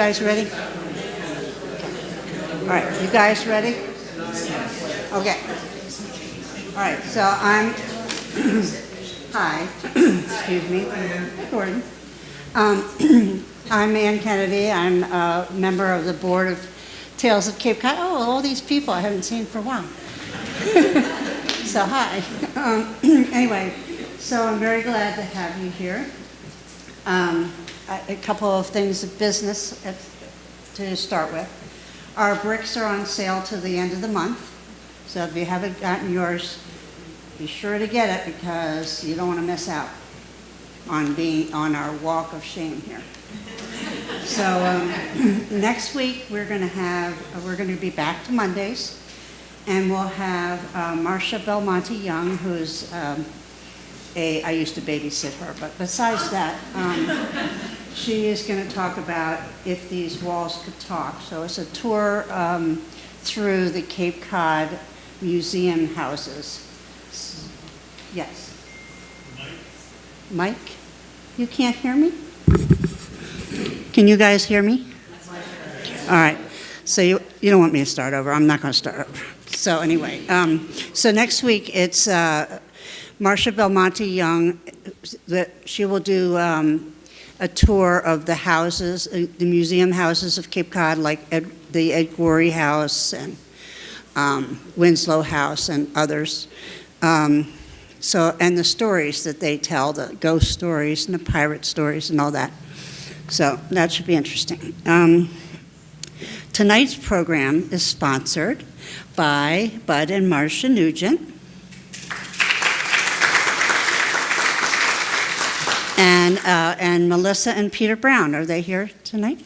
guys ready? All right, you guys ready? Okay. All right, so I'm, hi, excuse me, Gordon. I'm Ann Kennedy. I'm a member of the board of Tales of Cape Cod. Oh, all these people I haven't seen for a while. So hi. Anyway, so I'm very glad to have you here. A couple of things of business to start with. Our bricks are on sale to the end of the month. So if you haven't gotten yours, be sure to get it because you don't want to miss out on being on our walk of shame here. So next week we're going to be back to Mondays, and we'll have Marcia Belmonte Young, who's I used to babysit her, but besides that, she is going to talk about If These Walls Could Talk. So it's a tour through the Cape Cod museum houses. Yes. Mike? You can't hear me? Can you guys hear me? All right. So you don't want me to start over. I'm not going to start over. So anyway, so next week it's Marcia Belmonte Young. She will do a tour of the houses, the museum houses of Cape Cod, like the Ed Gorey House and Winslow House and others. And the stories that they tell, the ghost stories and the pirate stories and all that. So that should be interesting. Tonight's program is sponsored by Bud and Marcia Nugent. And Melissa and Peter Brown. Are they here tonight?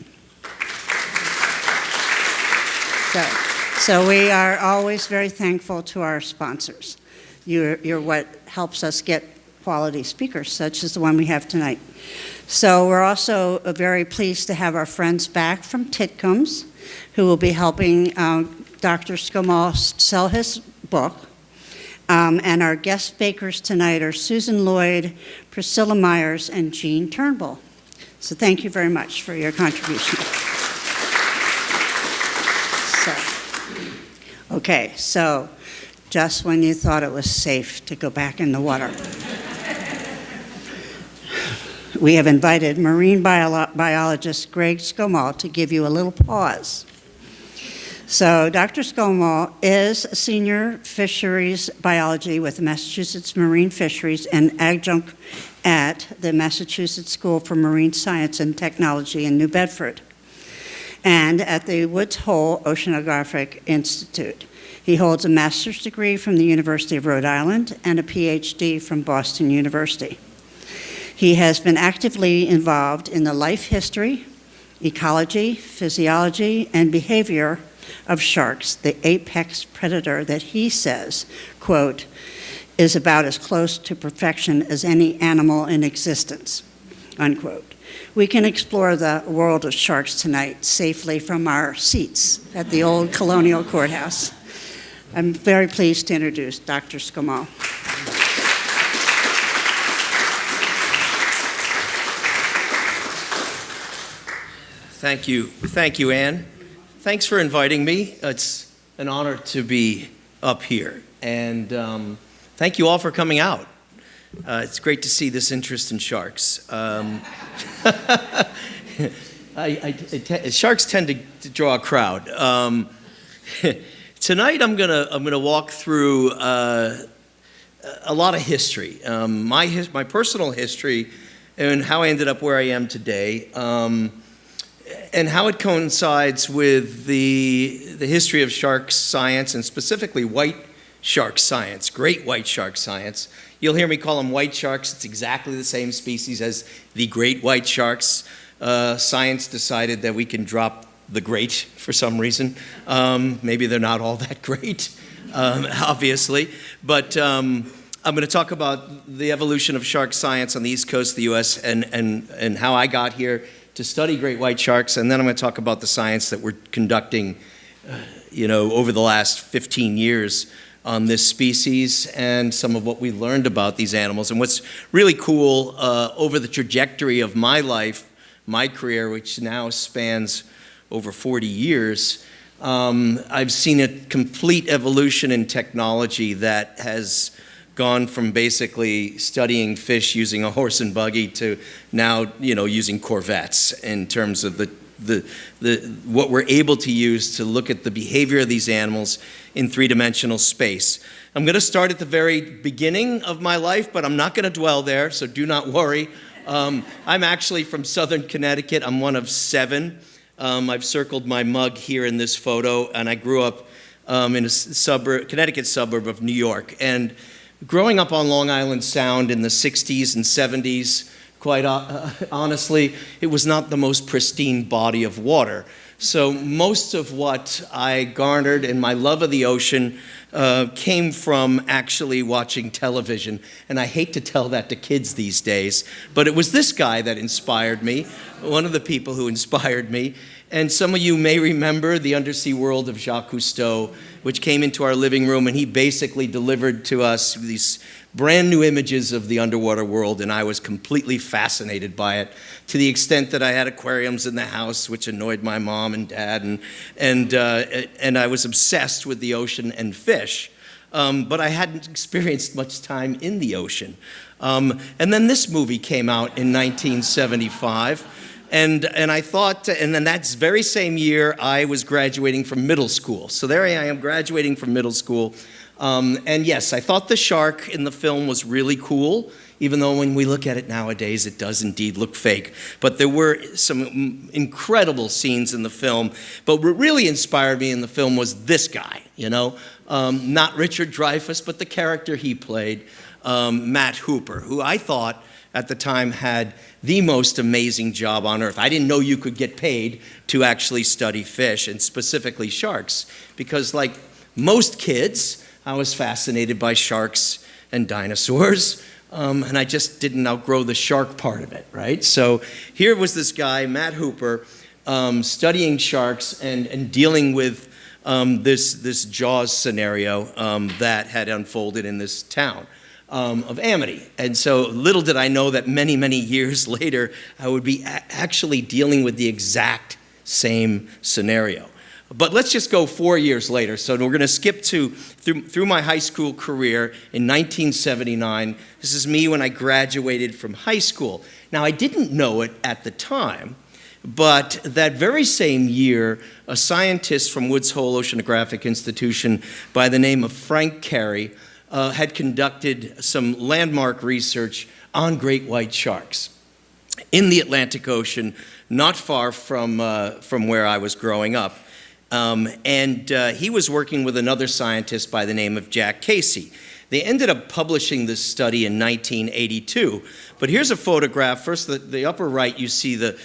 So we are always very thankful to our sponsors. You're what helps us get quality speakers, such as the one we have tonight. So we're also very pleased to have our friends back from Titcomb's, who will be helping Dr. Skomal sell his book. And our guest speakers tonight are Susan Lloyd, Priscilla Myers, and Jean Turnbull. So thank you very much for your contribution. So just when you thought it was safe to go back in the water, we have invited marine biologist Greg Skomal to give you a little pause. So Dr. Skomal is a senior fisheries biology with the Massachusetts Marine Fisheries and adjunct at the Massachusetts School for Marine Science and Technology in New Bedford and at the Woods Hole Oceanographic Institute. He holds a master's degree from the University of Rhode Island and a PhD from Boston University. He has been actively involved in the life history, ecology, physiology, and behavior of sharks, the apex predator that he says, quote, is about as close to perfection as any animal in existence, unquote. We can explore the world of sharks tonight safely from our seats at the old Colonial Courthouse. I'm very pleased to introduce Dr. Skomal. Thank you, Ann. Thanks for inviting me. It's an honor to be up here, and thank you all for coming out. It's great to see this interest in sharks. Sharks tend to draw a crowd. Tonight, I'm gonna walk through a lot of history, my personal history, and how I ended up where I am today. And how it coincides with the history of shark science, and specifically white shark science, great white shark science. You'll hear me call them white sharks. It's exactly the same species as the great white sharks. Science decided that we can drop the great for some reason. Maybe they're not all that great, obviously. But I'm going to talk about the evolution of shark science on the East Coast of the U.S. and how I got here to study great white sharks, and then I'm going to talk about the science that we're conducting, over the last 15 years on this species and some of what we learned about these animals. And what's really cool over the trajectory of my life, my career, which now spans over 40 years, I've seen a complete evolution in technology that has gone from basically studying fish using a horse and buggy to now, using Corvettes in terms of what we're able to use to look at the behavior of these animals in three-dimensional space. I'm going to start at the very beginning of my life, but I'm not going to dwell there, so do not worry. I'm actually from southern Connecticut. I'm one of 7. I've circled my mug here in this photo, and I grew up in a Connecticut suburb of New York. And growing up on Long Island Sound in the 60s and 70s, quite honestly, it was not the most pristine body of water. So most of what I garnered in my love of the ocean came from actually watching television. And I hate to tell that to kids these days, but it was this guy that inspired me, one of the people who inspired me. And some of you may remember The Undersea World of Jacques Cousteau, which came into our living room, and he basically delivered to us these brand new images of the underwater world, and I was completely fascinated by it, to the extent that I had aquariums in the house, which annoyed my mom and dad, and I was obsessed with the ocean and fish. But I hadn't experienced much time in the ocean. And then this movie came out in 1975. And I thought, and then that very same year, I was graduating from middle school. So there I am, graduating from middle school. And yes, I thought the shark in the film was really cool, even though when we look at it nowadays, it does indeed look fake. But there were some incredible scenes in the film. But what really inspired me in the film was this guy, not Richard Dreyfuss, but the character he played, Matt Hooper, who I thought at the time had the most amazing job on earth. I didn't know you could get paid to actually study fish, and specifically sharks, because like most kids, I was fascinated by sharks and dinosaurs, and I just didn't outgrow the shark part of it, right? So here was this guy, Matt Hooper, studying sharks and dealing with this Jaws scenario that had unfolded in this town of Amity. And so little did I know that many, many years later, I would be actually dealing with the exact same scenario. But let's just go 4 years later. So we're going to skip through my high school career in 1979. This is me when I graduated from high school. Now, I didn't know it at the time, but that very same year, a scientist from Woods Hole Oceanographic Institution by the name of Frank Carey had conducted some landmark research on great white sharks in the Atlantic Ocean, not far from where I was growing up. And he was working with another scientist by the name of Jack Casey. They ended up publishing this study in 1982. But here's a photograph. First, the upper right, you see the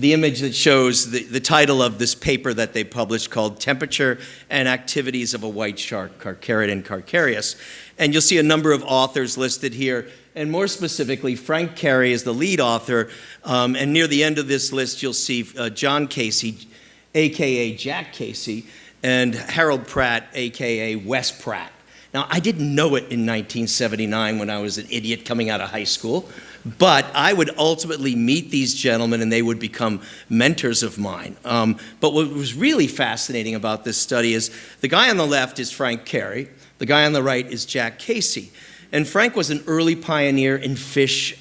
image that shows the title of this paper that they published called Temperature and Activities of a White Shark, Carcharodon carcharias. And you'll see a number of authors listed here. And more specifically, Frank Carey is the lead author. And near the end of this list, you'll see John Casey, a.k.a. Jack Casey, and Harold Pratt, a.k.a. Wes Pratt. Now, I didn't know it in 1979 when I was an idiot coming out of high school, but I would ultimately meet these gentlemen and they would become mentors of mine. But what was really fascinating about this study is the guy on the left is Frank Carey, the guy on the right is Jack Casey. And Frank was an early pioneer in fish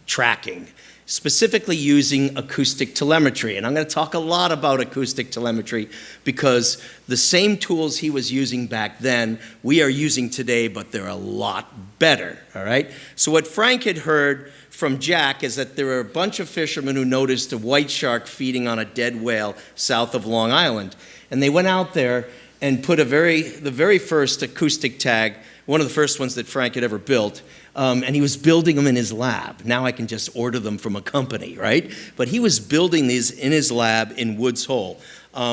tracking, specifically using acoustic telemetry. And I'm going to talk a lot about acoustic telemetry because the same tools he was using back then, we are using today, but they're a lot better, all right? So what Frank had heard from Jack is that there were a bunch of fishermen who noticed a white shark feeding on a dead whale south of Long Island. And they went out there and put the very first acoustic tag, one of the first ones that Frank had ever built, and he was building them in his lab. Now I can just order them from a company, right? But he was building these in his lab in Woods Hole.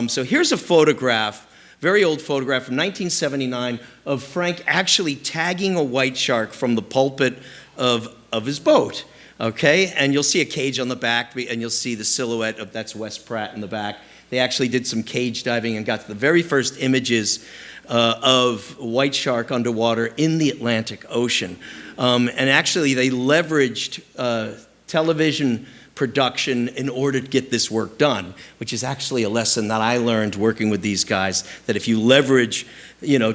So here's a photograph, very old photograph from 1979 of Frank actually tagging a white shark from the pulpit of his boat, okay? And you'll see a cage on the back, and you'll see the silhouette of, that's Wes Pratt in the back. They actually did some cage diving and got the very first images of white shark underwater in the Atlantic Ocean. And actually, they leveraged television production in order to get this work done, which is actually a lesson that I learned working with these guys, that if you leverage,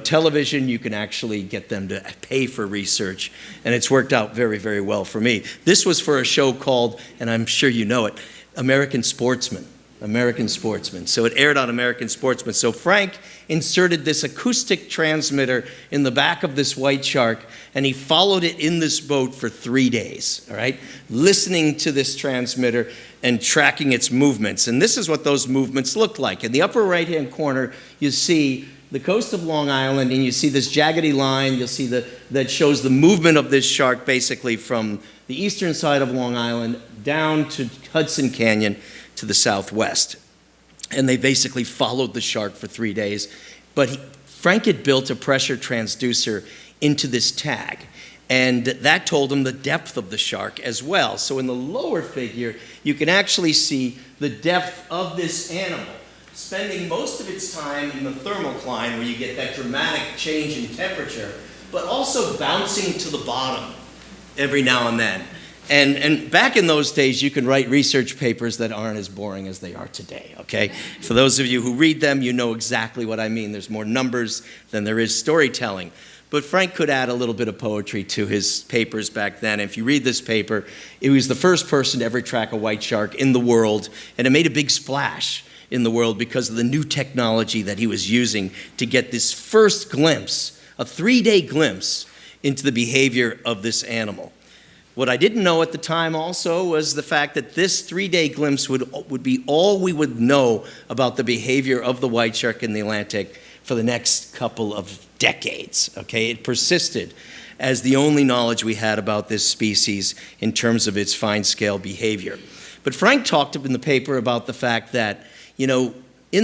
television, you can actually get them to pay for research. And it's worked out very, very well for me. This was for a show called, and I'm sure you know it, American Sportsman. American Sportsman. So it aired on American Sportsman. So Frank inserted this acoustic transmitter in the back of this white shark, and he followed it in this boat for 3 days, all right, listening to this transmitter and tracking its movements. And this is what those movements look like. In the upper right-hand corner, you see the coast of Long Island, and you see this jaggedy line. You'll see that shows the movement of this shark basically from the eastern side of Long Island down to Hudson Canyon to the southwest. And they basically followed the shark for 3 days. But Frank had built a pressure transducer into this tag, and that told him the depth of the shark as well. So in the lower figure, you can actually see the depth of this animal, spending most of its time in the thermocline, where you get that dramatic change in temperature, but also bouncing to the bottom every now and then. And back in those days, you can write research papers that aren't as boring as they are today, okay? For those of you who read them, you know exactly what I mean. There's more numbers than there is storytelling. But Frank could add a little bit of poetry to his papers back then. If you read this paper, he was the first person to ever track a white shark in the world, and it made a big splash in the world because of the new technology that he was using to get this first glimpse, a 3-day glimpse, into the behavior of this animal. What I didn't know at the time also was the fact that this 3-day glimpse would be all we would know about the behavior of the white shark in the Atlantic for the next couple of decades, okay? It persisted as the only knowledge we had about this species in terms of its fine-scale behavior. But Frank talked in the paper about the fact that, in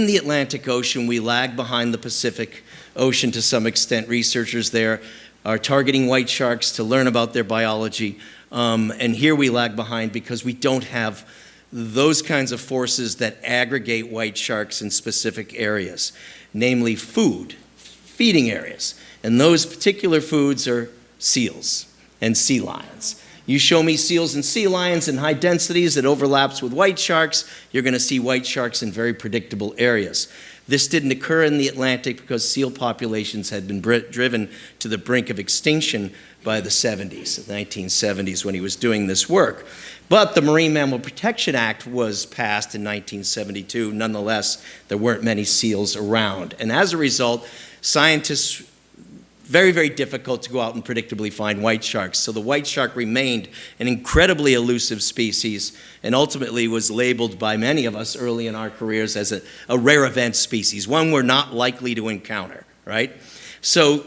the Atlantic Ocean, we lag behind the Pacific Ocean to some extent. Researchers there are targeting white sharks to learn about their biology. And here we lag behind because we don't have those kinds of forces that aggregate white sharks in specific areas, namely feeding areas. And those particular foods are seals and sea lions. You show me seals and sea lions in high densities that overlaps with white sharks, you're going to see white sharks in very predictable areas. This didn't occur in the Atlantic because seal populations had been driven to the brink of extinction by the 70s, the 1970s, when he was doing this work. But the Marine Mammal Protection Act was passed in 1972. Nonetheless, there weren't many seals around. And as a result, scientists, very, very difficult to go out and predictably find white sharks. So the white shark remained an incredibly elusive species and ultimately was labeled by many of us early in our careers as a rare event species, one we're not likely to encounter, right? So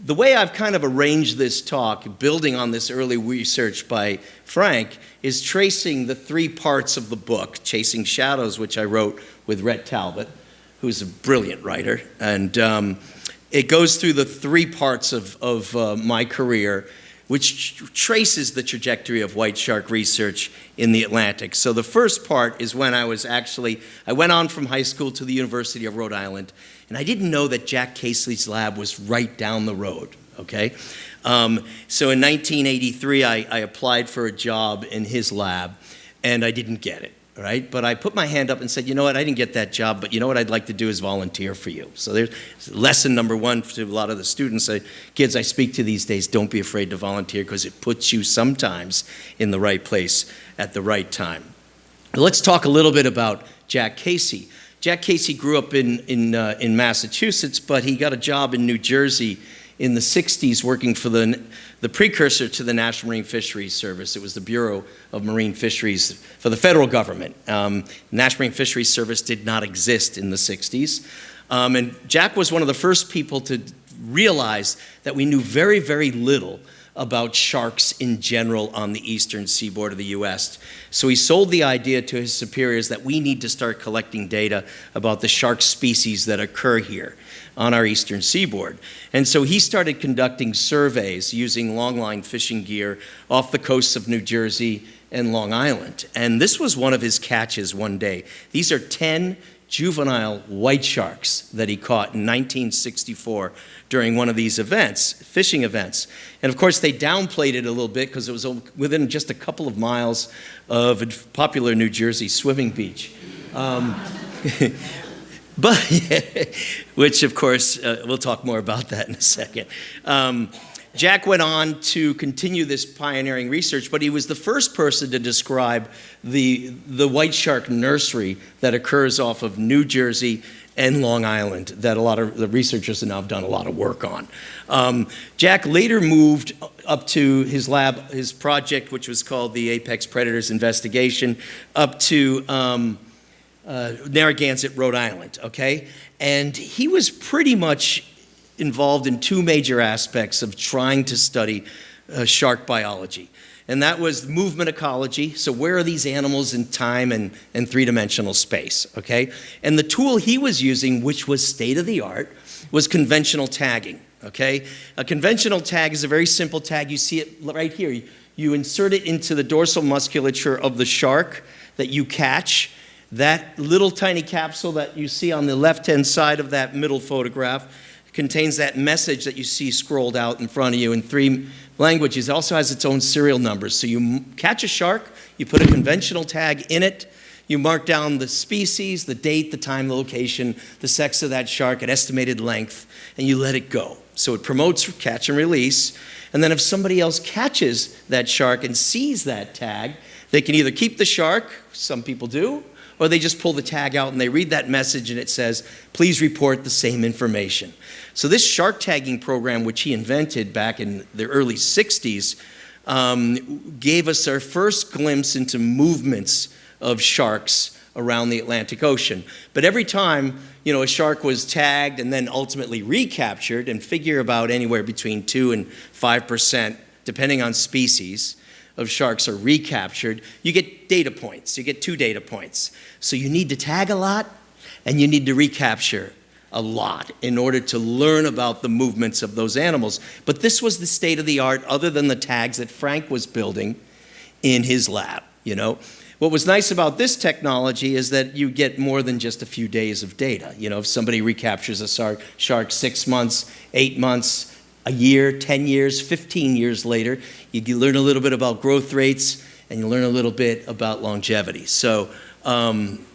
the way I've kind of arranged this talk, building on this early research by Frank, is tracing the 3 parts of the book, Chasing Shadows, which I wrote with Rhett Talbot, who's a brilliant writer. And it goes through the 3 parts of my career, which traces the trajectory of white shark research in the Atlantic. So the first part is when I went on from high school to the University of Rhode Island, and I didn't know that Jack Casely's lab was right down the road, okay? So in 1983, I applied for a job in his lab, and I didn't get it. Right? But I put my hand up and said, you know what, I didn't get that job, but you know what I'd like to do is volunteer for you. So there's lesson number 1 to a lot of the students, kids I speak to these days, don't be afraid to volunteer because it puts you sometimes in the right place at the right time. Let's talk a little bit about Jack Casey. Jack Casey grew up in Massachusetts, but he got a job in New Jersey in the 60s working for the precursor to the National Marine Fisheries Service. It was the Bureau of Marine Fisheries for the federal government. National Marine Fisheries Service did not exist in the 60s. And Jack was one of the first people to realize that we knew very, very little about sharks in general on the eastern seaboard of the U.S. So he sold the idea to his superiors that we need to start collecting data about the shark species that occur here on our eastern seaboard. And so he started conducting surveys using longline fishing gear off the coasts of New Jersey and Long Island. And this was one of his catches one day. These are 10 juvenile white sharks that he caught in 1964 during one of these events, fishing events. And of course, they downplayed it a little bit because it was within just a couple of miles of a popular New Jersey swimming beach. But, which of course, we'll talk more about that in a second. Jack went on to continue this pioneering research, but he was the first person to describe the white shark nursery that occurs off of New Jersey and Long Island that a lot of the researchers have now done a lot of work on. Jack later moved up to his lab, his project, which was called the Apex Predators Investigation, up to Narragansett, Rhode Island, okay? And he was pretty much involved in two major aspects of trying to study shark biology. And that was movement ecology, so where are these animals in time and three-dimensional space, okay? And the tool he was using, which was state-of-the-art, was conventional tagging, okay? A conventional tag is a very simple tag. You see it right here. You insert it into the dorsal musculature of the shark that you catch. That little tiny capsule that you see on the left-hand side of that middle photograph contains that message that you see scrolled out in front of you in 3 languages. It also has its own serial numbers. So you catch a shark, you put a conventional tag in it, you mark down the species, the date, the time, the location, the sex of that shark, an estimated length, and you let it go. So it promotes catch and release. And then if somebody else catches that shark and sees that tag, they can either keep the shark, some people do, or they just pull the tag out and they read that message and it says, please report the same information. So this shark tagging program, which he invented back in the early 60s, gave us our first glimpse into movements of sharks around the Atlantic Ocean. But every time, a shark was tagged and then ultimately recaptured, and figure about anywhere between 2 and 5%, depending on species, of sharks are recaptured, you get data points. You get 2 data points. So you need to tag a lot and you need to recapture a lot in order to learn about the movements of those animals. But this was the state of the art other than the tags that Frank was building in his lab, What was nice about this technology is that you get more than just a few days of data. If somebody recaptures a shark 6 months, 8 months, a year, 10 years, 15 years later, you learn a little bit about growth rates and you learn a little bit about longevity. So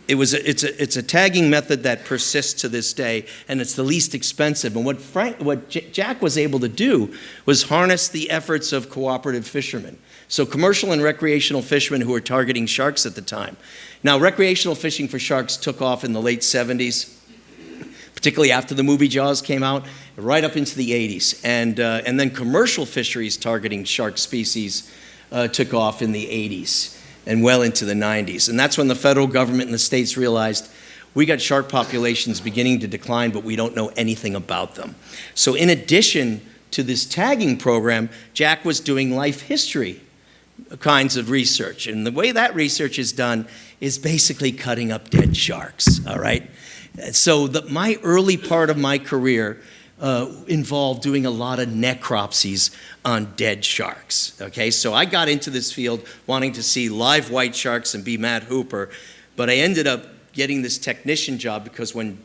it's a tagging method that persists to this day, and it's the least expensive. And what Jack was able to do was harness the efforts of cooperative fishermen. So commercial and recreational fishermen who were targeting sharks at the time. Now, recreational fishing for sharks took off in the late 70s, particularly after the movie Jaws came out, right up into the 80s. And then commercial fisheries targeting shark species took off in the 80s and well into the 90s. And that's when the federal government and the states realized we got shark populations beginning to decline, but we don't know anything about them. So in addition to this tagging program, Jack was doing life history kinds of research. And the way that research is done is basically cutting up dead sharks, all right? So my early part of my career involved doing a lot of necropsies on dead sharks, okay? So I got into this field wanting to see live white sharks and be Matt Hooper, but I ended up getting this technician job because when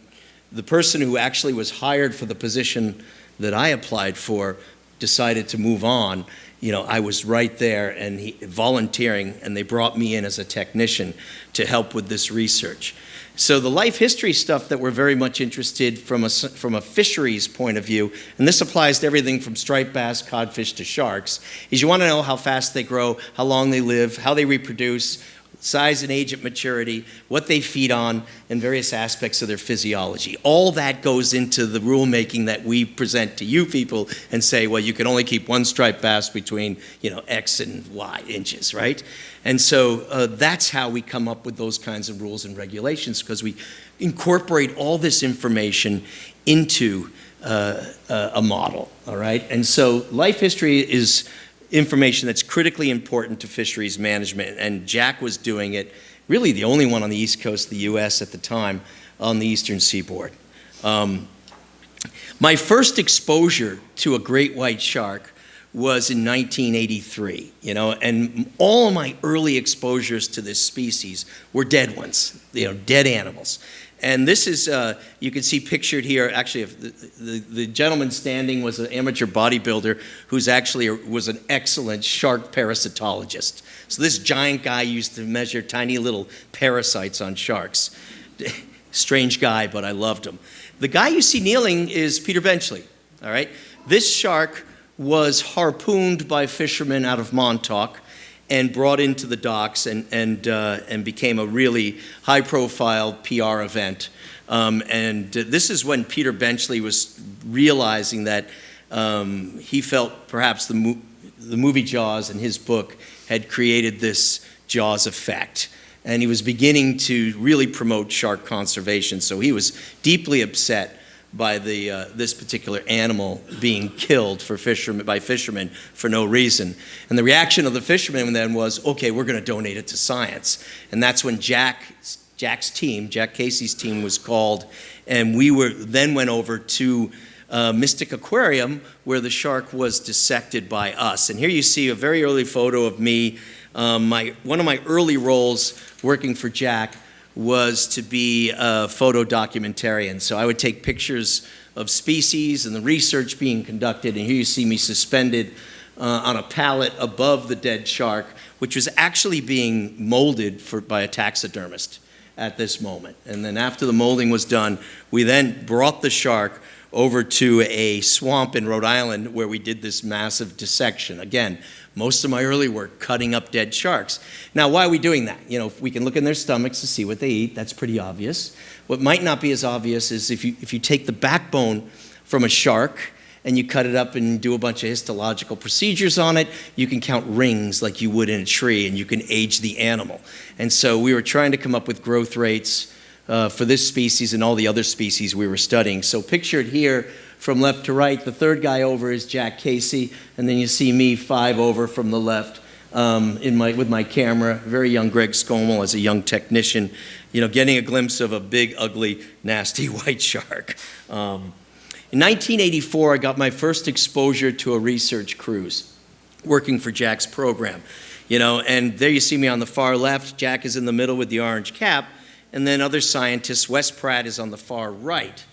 the person who actually was hired for the position that I applied for decided to move on, I was right there and volunteering, and they brought me in as a technician to help with this research. So the life history stuff that we're very much interested from a fisheries point of view, and this applies to everything from striped bass, codfish to sharks, is you want to know how fast they grow, how long they live, how they reproduce, size and age at maturity, what they feed on, and various aspects of their physiology. All that goes into the rulemaking that we present to you people and say, well, you can only keep one striped bass between, X and Y inches, right? And so that's how we come up with those kinds of rules and regulations, because we incorporate all this information into a model, all right? And so life history is information that's critically important to fisheries management, and Jack was doing it, really the only one on the east coast of the U.S. at the time, on the eastern seaboard. My first exposure to a great white shark was in 1983, and all of my early exposures to this species were dead ones, dead animals. And this is, you can see pictured here, actually, the gentleman standing was an amateur bodybuilder who's actually was an excellent shark parasitologist. So this giant guy used to measure tiny little parasites on sharks. Strange guy, but I loved him. The guy you see kneeling is Peter Benchley, all right? This shark was harpooned by fishermen out of Montauk and brought into the docks and became a really high-profile PR event. And this is when Peter Benchley was realizing that he felt perhaps the movie Jaws and his book had created this Jaws effect. And he was beginning to really promote shark conservation. So he was deeply upset by this particular animal being killed by fishermen for no reason. And the reaction of the fishermen then was, okay, we're going to donate it to science. And that's when Jack's team, Jack Casey's team, was called, and we then went over to Mystic Aquarium, where the shark was dissected by us. And here you see a very early photo of me. One of my early roles working for Jack was to be a photo documentarian. So I would take pictures of species and the research being conducted, and here you see me suspended on a pallet above the dead shark, which was actually being molded by a taxidermist at this moment. And then after the molding was done, we then brought the shark over to a swamp in Rhode Island where we did this massive dissection. Again, most of my early work cutting up dead sharks. Now, why are we doing that? You know, we can look in their stomachs to see what they eat. That's pretty obvious. What might not be as obvious is if you take the backbone from a shark and you cut it up and do a bunch of histological procedures on it, you can count rings like you would in a tree, and you can age the animal. And so we were trying to come up with growth rates for this species and all the other species we were studying. So pictured here from left to right, the third guy over is Jack Casey, and then you see me 5 over from the left with my camera. Very young Greg Skomal as a young technician, you know, getting a glimpse of a big, ugly, nasty white shark. In 1984, I got my first exposure to a research cruise, working for Jack's program. You know, and there you see me on the far left. Jack is in the middle with the orange cap, and then other scientists. Wes Pratt is on the far right.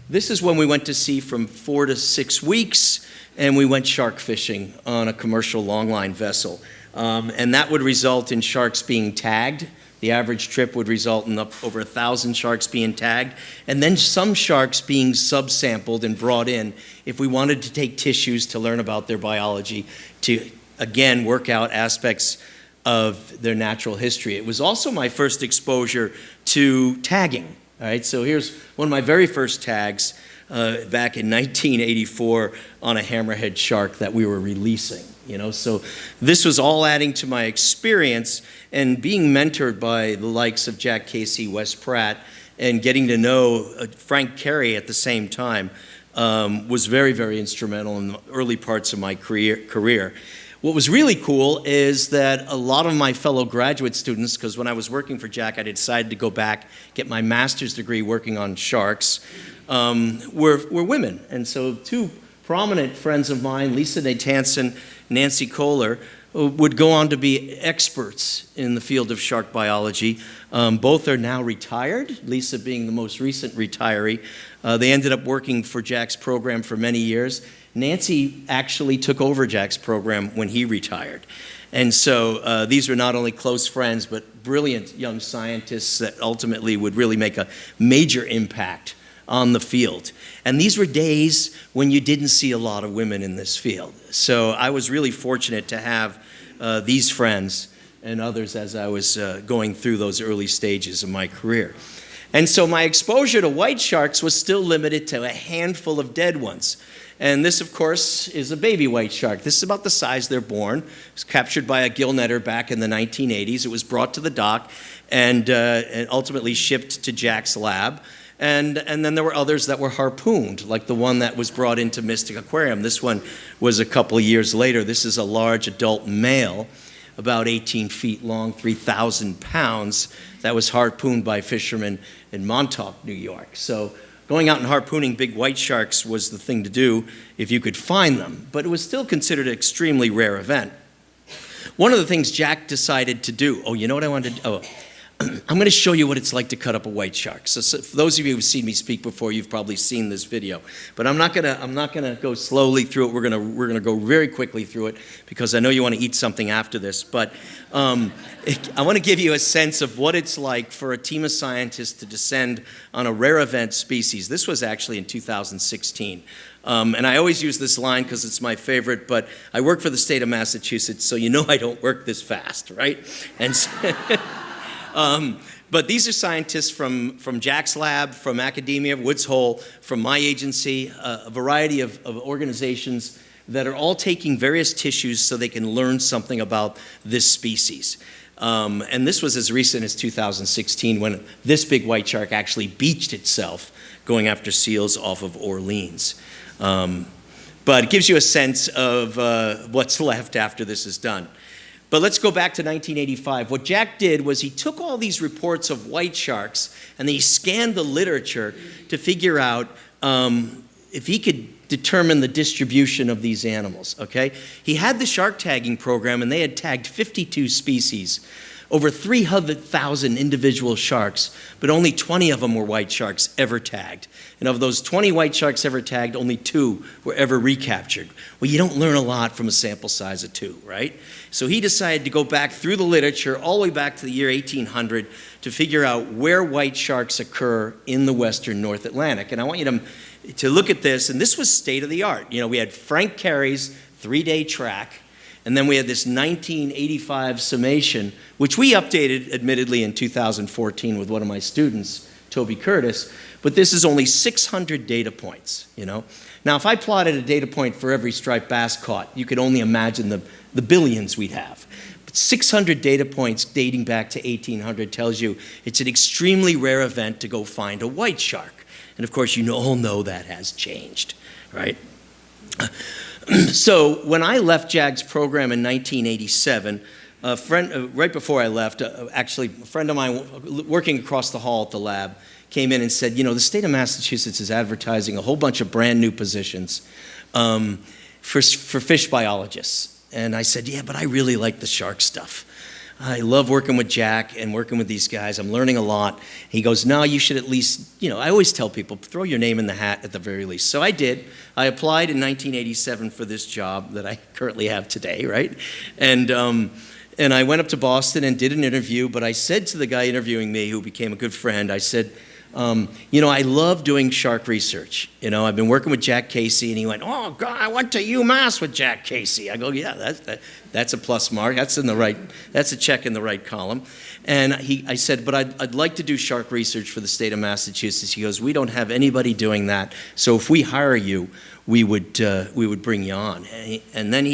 This is when we went to sea from 4 to 6 weeks, and we went shark fishing on a commercial longline vessel. And that would result in sharks being tagged. The average trip would result in over 1,000 sharks being tagged, and then some sharks being subsampled and brought in if we wanted to take tissues to learn about their biology, to, again, work out aspects of their natural history. It was also my first exposure to tagging. All right, so here's one of my very first tags back in 1984 on a hammerhead shark that we were releasing. You know, so this was all adding to my experience, and being mentored by the likes of Jack Casey, Wes Pratt, and getting to know Frank Carey at the same time was very, very instrumental in the early parts of my career. What was really cool is that a lot of my fellow graduate students, because when I was working for Jack, I decided to go back, get my master's degree working on sharks, were women. And so 2 prominent friends of mine, Lisa Natanson, Nancy Kohler, would go on to be experts in the field of shark biology. Both are now retired, Lisa being the most recent retiree. They ended up working for Jack's program for many years. Nancy actually took over Jack's program when he retired. And so these were not only close friends, but brilliant young scientists that ultimately would really make a major impact on the field. And these were days when you didn't see a lot of women in this field. So I was really fortunate to have these friends and others as I was going through those early stages of my career. And so my exposure to white sharks was still limited to a handful of dead ones. And this, of course, is a baby white shark. This is about the size they're born. It was captured by a gill netter back in the 1980s. It was brought to the dock and ultimately shipped to Jack's lab. And then there were others that were harpooned, like the one that was brought into Mystic Aquarium. This one was a couple of years later. This is a large adult male, about 18 feet long, 3,000 pounds, that was harpooned by fishermen in Montauk, New York. So going out and harpooning big white sharks was the thing to do if you could find them, but it was still considered an extremely rare event. One of the things Jack decided to do, you know what I wanted to do? I'm going to show you what it's like to cut up a white shark. So for those of you who've seen me speak before, you've probably seen this video. But I'm not gonna go slowly through it. We're gonna go very quickly through it because I know you want to eat something after this. But I want to give you a sense of what it's like for a team of scientists to descend on a rare event species. This was actually in 2016. And I always use this line because it's my favorite, but I work for the state of Massachusetts, so you know I don't work this fast, right? And so but these are scientists from Jack's lab, from academia, Woods Hole, from my agency, a variety of organizations that are all taking various tissues so they can learn something about this species. And this was as recent as 2016 when this big white shark actually beached itself going after seals off of Orleans. But it gives you a sense of what's left after this is done. But let's go back to 1985. What Jack did was he took all these reports of white sharks and he scanned the literature to figure out if he could determine the distribution of these animals, okay? He had the shark tagging program and they had tagged 52 species, over 300,000 individual sharks, but only 20 of them were white sharks ever tagged. And of those 20 white sharks ever tagged, only 2 were ever recaptured. Well, you don't learn a lot from a sample size of 2, right? So he decided to go back through the literature all the way back to the year 1800 to figure out where white sharks occur in the western North Atlantic. And I want you to look at this, and this was state of the art. You know, we had Frank Carey's 3-day track, and then we had this 1985 summation, which we updated, admittedly, in 2014 with one of my students, Toby Curtis. But this is only 600 data points, you know. Now, if I plotted a data point for every striped bass caught, you could only imagine the billions we'd have. But 600 data points dating back to 1800 tells you it's an extremely rare event to go find a white shark. And of course, you all know that has changed, right? So when I left JAG's program in 1987, a friend, right before I left, actually a friend of mine working across the hall at the lab came in and said, you know, the state of Massachusetts is advertising a whole bunch of brand new positions for fish biologists. And I said, yeah, but I really like the shark stuff. I love working with Jack and working with these guys. I'm learning a lot. He goes, no, you should at least, you know, I always tell people, throw your name in the hat at the very least. So I did. I applied in 1987 for this job that I currently have today, right? And I went up to Boston and did an interview, but I said to the guy interviewing me, who became a good friend, I said, you know, I love doing shark research. You know, I've been working with Jack Casey, and he went, oh, God, I went to UMass with Jack Casey. I go, yeah, that's a plus mark. That's a check in the right column. And I said, but I'd like to do shark research for the state of Massachusetts. He goes, we don't have anybody doing that. So if we hire you, we would bring you on. And then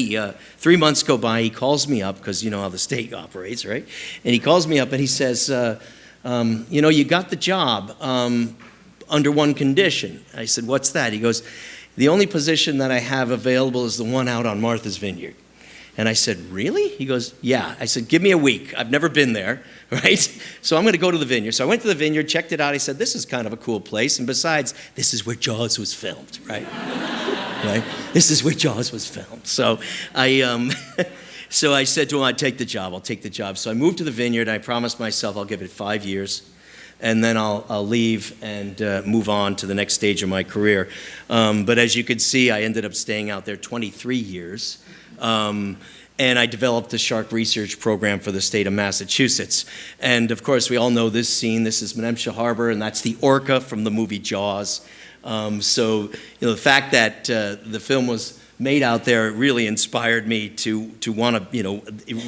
3 months go by, he calls me up, because you know how the state operates, right? And he calls me up and he says, you know, you got the job under one condition. I said, what's that? He goes, the only position that I have available is the one out on Martha's Vineyard. And I said, really? He goes, yeah. I said, give me a week. I've never been there, right? So I'm going to go to the vineyard. So I went to the vineyard, checked it out. I said, this is kind of a cool place. And besides, this is where Jaws was filmed, right? Right? This is where Jaws was filmed. So So I said to him, I'll take the job. So I moved to the vineyard. I promised myself I'll give it 5 years, and then I'll leave and move on to the next stage of my career. But as you can see, I ended up staying out there 23 years. And I developed the shark research program for the state of Massachusetts. And of course, we all know this scene. This is Menemsha Harbor, and that's the orca from the movie Jaws. So you know, the fact that the film was made out there really inspired me to want to, you know,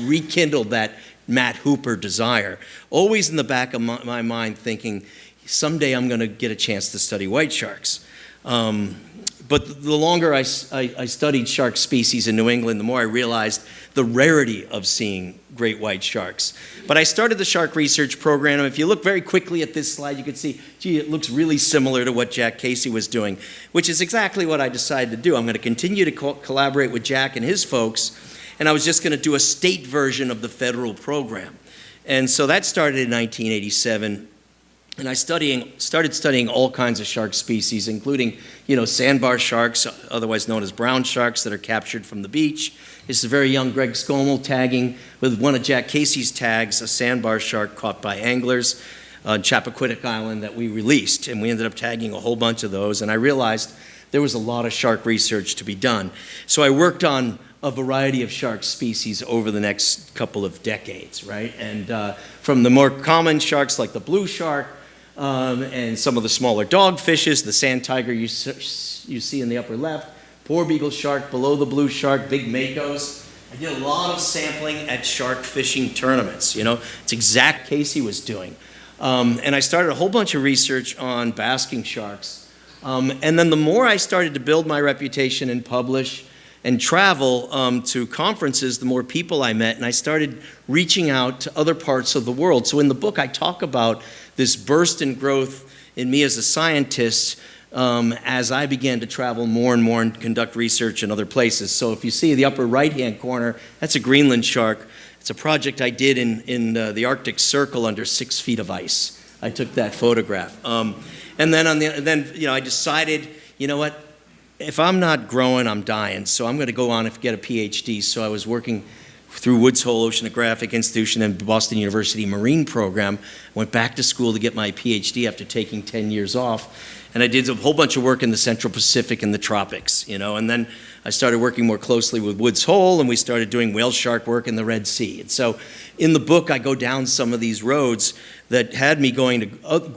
rekindle that Matt Hooper desire. Always in the back of my mind thinking, someday I'm going to get a chance to study white sharks. But the longer I studied shark species in New England, the more I realized the rarity of seeing great white sharks. But I started the shark research program. If you look very quickly at this slide, you can see, gee, it looks really similar to what Jack Casey was doing, which is exactly what I decided to do. I'm going to continue to collaborate with Jack and his folks, and I was just going to do a state version of the federal program. And so that started in 1987. And I started studying all kinds of shark species, including, you know, sandbar sharks, otherwise known as brown sharks, that are captured from the beach, This is a very young Greg Skomal tagging with one of Jack Casey's tags, a sandbar shark caught by anglers on Chappaquiddick Island that we released. And we ended up tagging a whole bunch of those. And I realized there was a lot of shark research to be done. So I worked on a variety of shark species over the next couple of decades, right? And from the more common sharks like the blue shark and some of the smaller dogfishes, the sand tiger you see in the upper left, poor beagle shark below the blue shark, big makos. I did a lot of sampling at shark fishing tournaments. You know, it's exact Casey was doing. And I started a whole bunch of research on basking sharks. And then the more I started to build my reputation and publish and travel to conferences, the more people I met, and I started reaching out to other parts of the world. So in the book, I talk about this burst in growth in me as a scientist as I began to travel more and more and conduct research in other places. So if you see the upper right-hand corner, that's a Greenland shark. It's a project I did in the Arctic Circle under 6 feet of ice. I took that photograph. And then I decided, you know what? If I'm not growing, I'm dying. So I'm going to go on and get a PhD. So I was working through Woods Hole Oceanographic Institution and Boston University Marine Program. Went back to school to get my PhD after taking 10 years off. And I did a whole bunch of work in the Central Pacific and the tropics, you know. And then I started working more closely with Woods Hole, and we started doing whale shark work in the Red Sea. And so in the book, I go down some of these roads that had me going to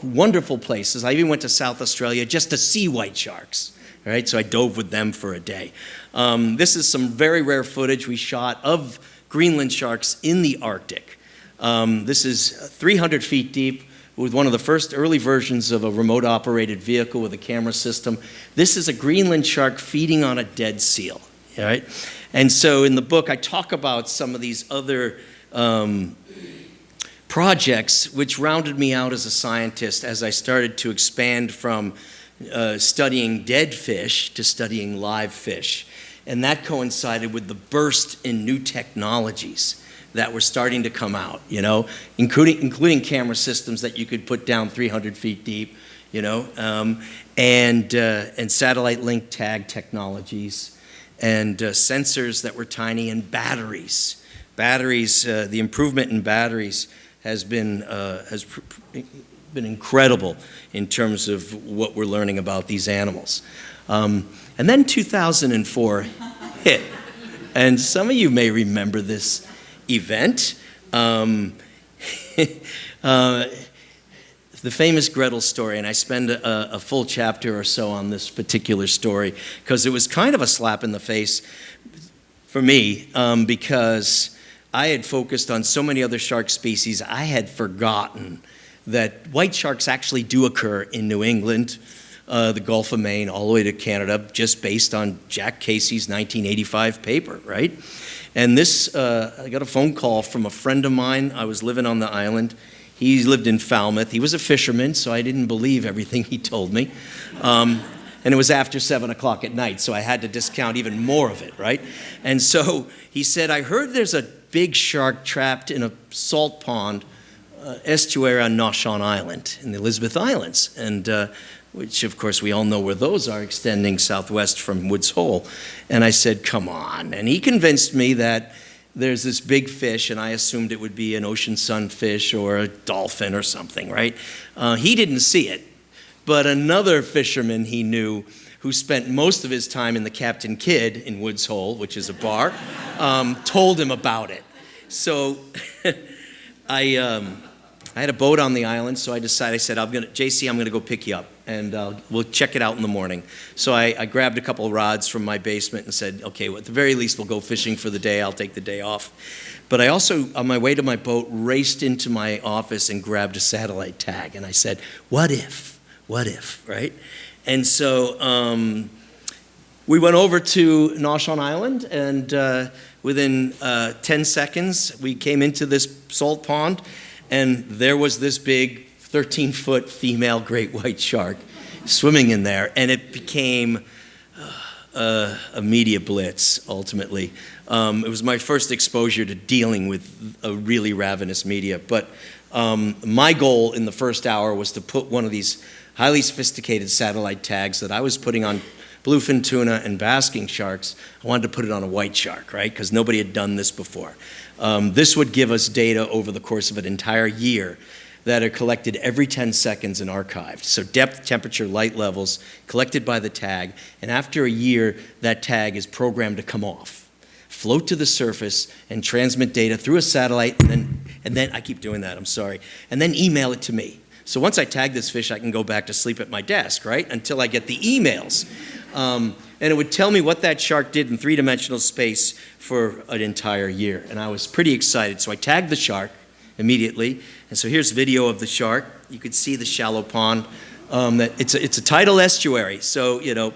wonderful places. I even went to South Australia just to see white sharks. Right, so I dove with them for a day. This is some very rare footage we shot of Greenland sharks in the Arctic. This is 300 feet deep with one of the first early versions of a remote operated vehicle with a camera system. This is a Greenland shark feeding on a dead seal. Right? And so in the book, I talk about some of these other projects which rounded me out as a scientist as I started to expand from studying dead fish to studying live fish. And that coincided with the burst in new technologies that were starting to come out, you know, including camera systems that you could put down 300 feet deep, you know, and satellite link tag technologies and sensors that were tiny and batteries. The improvement in batteries has been incredible in terms of what we're learning about these animals. And then 2004 hit. And some of you may remember this event. The famous Gretel story, and I spend a full chapter or so on this particular story because it was kind of a slap in the face for me because I had focused on so many other shark species, I had forgotten that white sharks actually do occur in New England, the Gulf of Maine, all the way to Canada, just based on Jack Casey's 1985 paper, right? And this, I got a phone call from a friend of mine. I was living on the island. He lived in Falmouth. He was a fisherman, so I didn't believe everything he told me. And it was after 7 o'clock at night, so I had to discount even more of it, right? And so he said, I heard there's a big shark trapped in a salt pond estuary on Noshon Island in the Elizabeth Islands, and which of course we all know where those are, extending southwest from Woods Hole. And I said, come on. And he convinced me that there's this big fish, and I assumed it would be an ocean sunfish or a dolphin or something, right? He didn't see it, but another fisherman he knew who spent most of his time in the Captain Kidd in Woods Hole, which is a bar, told him about it. So I had a boat on the island, so I decided, I said, JC, I'm going to go pick you up, and we'll check it out in the morning. So I grabbed a couple of rods from my basement and said, okay, well, at the very least, we'll go fishing for the day. I'll take the day off. But I also, on my way to my boat, raced into my office and grabbed a satellite tag, and I said, what if, right? And so we went over to Noshon Island, and within 10 seconds, we came into this salt pond, and there was this big 13-foot female great white shark swimming in there, and it became a media blitz, ultimately. It was my first exposure to dealing with a really ravenous media, but my goal in the first hour was to put one of these highly sophisticated satellite tags that I was putting on bluefin tuna, and basking sharks, I wanted to put it on a white shark, right? Because nobody had done this before. This would give us data over the course of an entire year that are collected every 10 seconds and archived. So depth, temperature, light levels collected by the tag, and after a year, that tag is programmed to come off, float to the surface, and transmit data through a satellite, and then I keep doing that, I'm sorry, and then email it to me. So once I tag this fish, I can go back to sleep at my desk, right, until I get the emails. And it would tell me what that shark did in three-dimensional space for an entire year, and I was pretty excited. So I tagged the shark immediately, and so here's video of the shark. You could see the shallow pond. It's a tidal estuary, so, you know,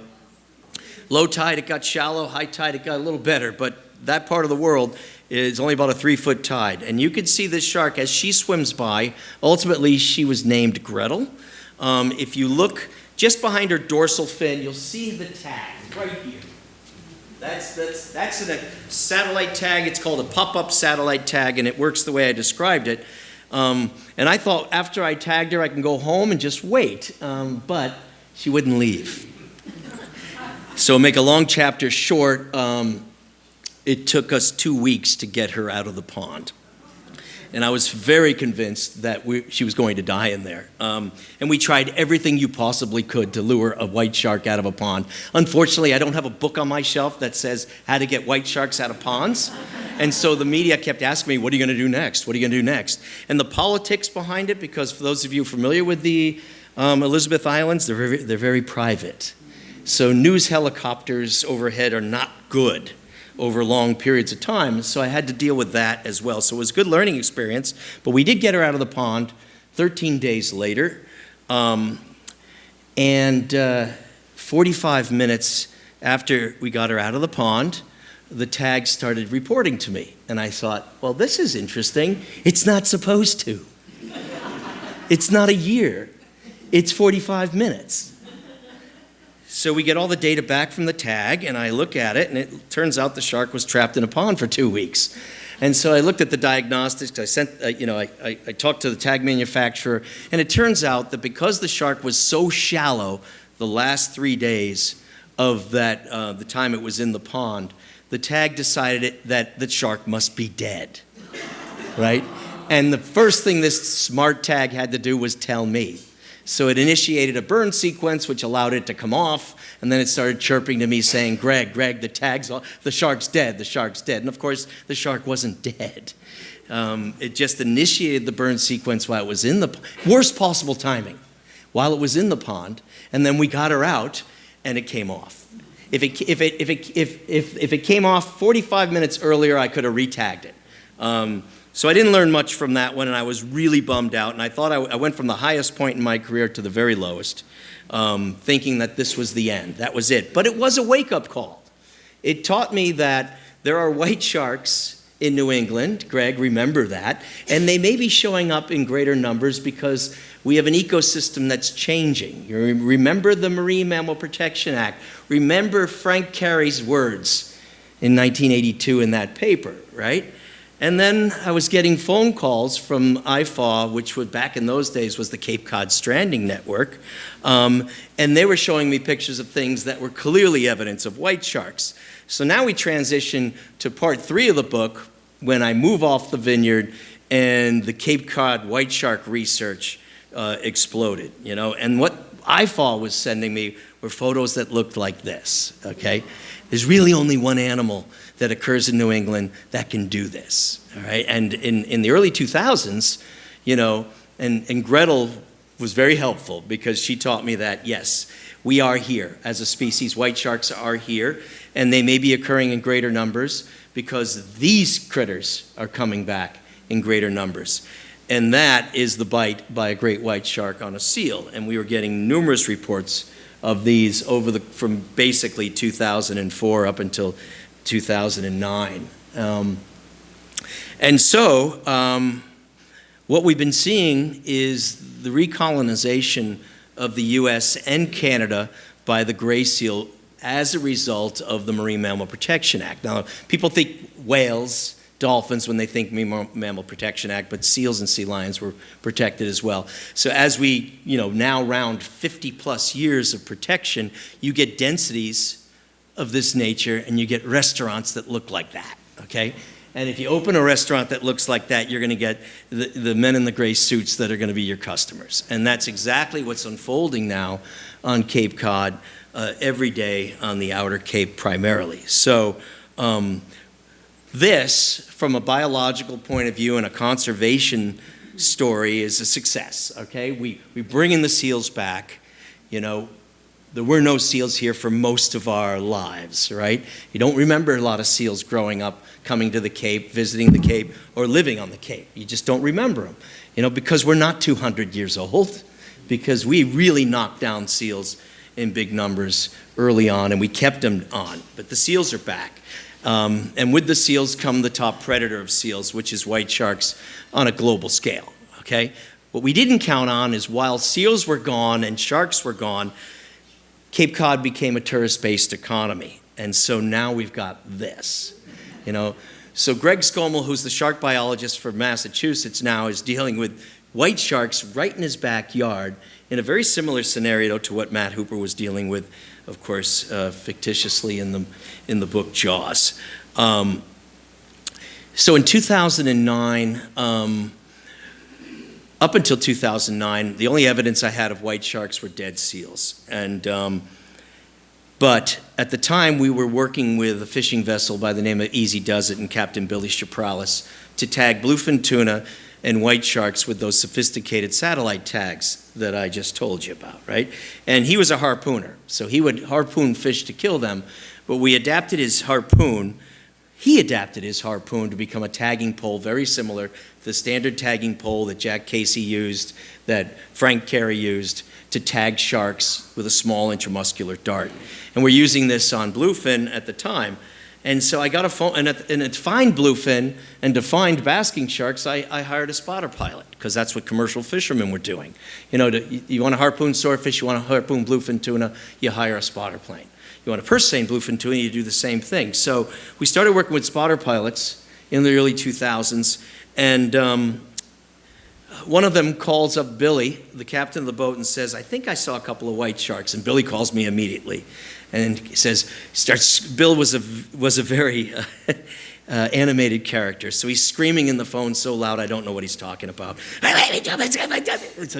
low tide it got shallow, high tide it got a little better, but that part of the world is only about a 3-foot tide. And you could see this shark as she swims by. Ultimately, she was named Gretel. If you look just behind her dorsal fin, you'll see the tag right here. That's a satellite tag. It's called a pop-up satellite tag, and it works the way I described it. And I thought after I tagged her, I can go home and just wait. But she wouldn't leave. So make a long chapter short, it took us 2 weeks to get her out of the pond. And I was very convinced that she was going to die in there. And we tried everything you possibly could to lure a white shark out of a pond. Unfortunately, I don't have a book on my shelf that says how to get white sharks out of ponds. And so the media kept asking me, what are you going to do next? What are you going to do next? And the politics behind it, because for those of you familiar with the Elizabeth Islands, they're very private. So news helicopters overhead are not good over long periods of time, so I had to deal with that as well. So it was a good learning experience, but we did get her out of the pond 13 days later, and 45 minutes after we got her out of the pond, the tag started reporting to me, and I thought, well, this is interesting. It's not supposed to. It's not a year. It's 45 minutes. So we get all the data back from the tag, and I look at it, and it turns out the shark was trapped in a pond for 2 weeks. And so I looked at the diagnostics. I talked to the tag manufacturer, and it turns out that because the shark was so shallow the last 3 days of that, the time it was in the pond, the tag decided that the shark must be dead, right? And the first thing this smart tag had to do was tell me. So it initiated a burn sequence, which allowed it to come off, and then it started chirping to me saying, Greg, the shark's dead, the shark's dead. And of course, the shark wasn't dead. It just initiated the burn sequence while it was in the, worst possible timing, while it was in the pond, and then we got her out, and it came off. If it came off 45 minutes earlier, I could have retagged it. So I didn't learn much from that one, and I was really bummed out. And I thought I went from the highest point in my career to the very lowest, thinking that this was the end. That was it. But it was a wake-up call. It taught me that there are white sharks in New England. Greg, remember that. And they may be showing up in greater numbers because we have an ecosystem that's changing. You remember the Marine Mammal Protection Act. Remember Frank Carey's words in 1982 in that paper, right? And then I was getting phone calls from IFAW, which was, back in those days was the Cape Cod Stranding Network, and they were showing me pictures of things that were clearly evidence of white sharks. So now we transition to part 3 of the book, when I move off the vineyard and the Cape Cod white shark research exploded, you know. And what IFAW was sending me were photos that looked like this, okay? There's really only one animal that occurs in New England that can do this, all right? And in the early 2000s, you know, and Gretel was very helpful because she taught me that, yes, we are here as a species. White sharks are here, and they may be occurring in greater numbers because these critters are coming back in greater numbers. And that is the bite by a great white shark on a seal. And we were getting numerous reports of these from basically 2004 up until 2009. And so what we've been seeing is the recolonization of the US and Canada by the gray seal as a result of the Marine Mammal Protection Act. Now, people think whales, dolphins when they think Mammal Protection Act, but seals and sea lions were protected as well. So as we, now round 50 plus years of protection, you get densities of this nature and you get restaurants that look like that, okay? And if you open a restaurant that looks like that, you're going to get the men in the gray suits that are going to be your customers. And that's exactly what's unfolding now on Cape Cod every day on the Outer Cape primarily. So this, from a biological point of view and a conservation story, is a success, okay? We bring in the seals back. There were no seals here for most of our lives, right? You don't remember a lot of seals growing up, coming to the Cape, visiting the Cape, or living on the Cape. You just don't remember them, because we're not 200 years old, because we really knocked down seals in big numbers early on, and we kept them on. But the seals are back. And with the seals come the top predator of seals, which is white sharks on a global scale, okay? What we didn't count on is while seals were gone and sharks were gone, Cape Cod became a tourist-based economy. And so now we've got this, So Greg Skomal, who's the shark biologist for Massachusetts now, is dealing with white sharks right in his backyard in a very similar scenario to what Matt Hooper was dealing with, of course, fictitiously in the book Jaws. So in 2009, up until 2009, the only evidence I had of white sharks were dead seals. But at the time, we were working with a fishing vessel by the name of Easy Does It and Captain Billy Chapralis to tag bluefin tuna and white sharks with those sophisticated satellite tags that I just told you about, right? And he was a harpooner, so he would harpoon fish to kill them, but he adapted his harpoon to become a tagging pole very similar to the standard tagging pole that Jack Casey used, that Frank Carey used to tag sharks with a small intramuscular dart. And we're using this on bluefin at the time. And so I got a phone, and to find bluefin and to find basking sharks, I hired a spotter pilot, because that's what commercial fishermen were doing. You want to harpoon swordfish, you want to harpoon bluefin tuna, you hire a spotter plane. You want to purse seine bluefin tuna, you do the same thing. So we started working with spotter pilots in the early 2000s, and one of them calls up Billy, the captain of the boat, and says, I think I saw a couple of white sharks. And Billy calls me immediately. And he says, Bill was a very animated character. So he's screaming in the phone so loud I don't know what he's talking about.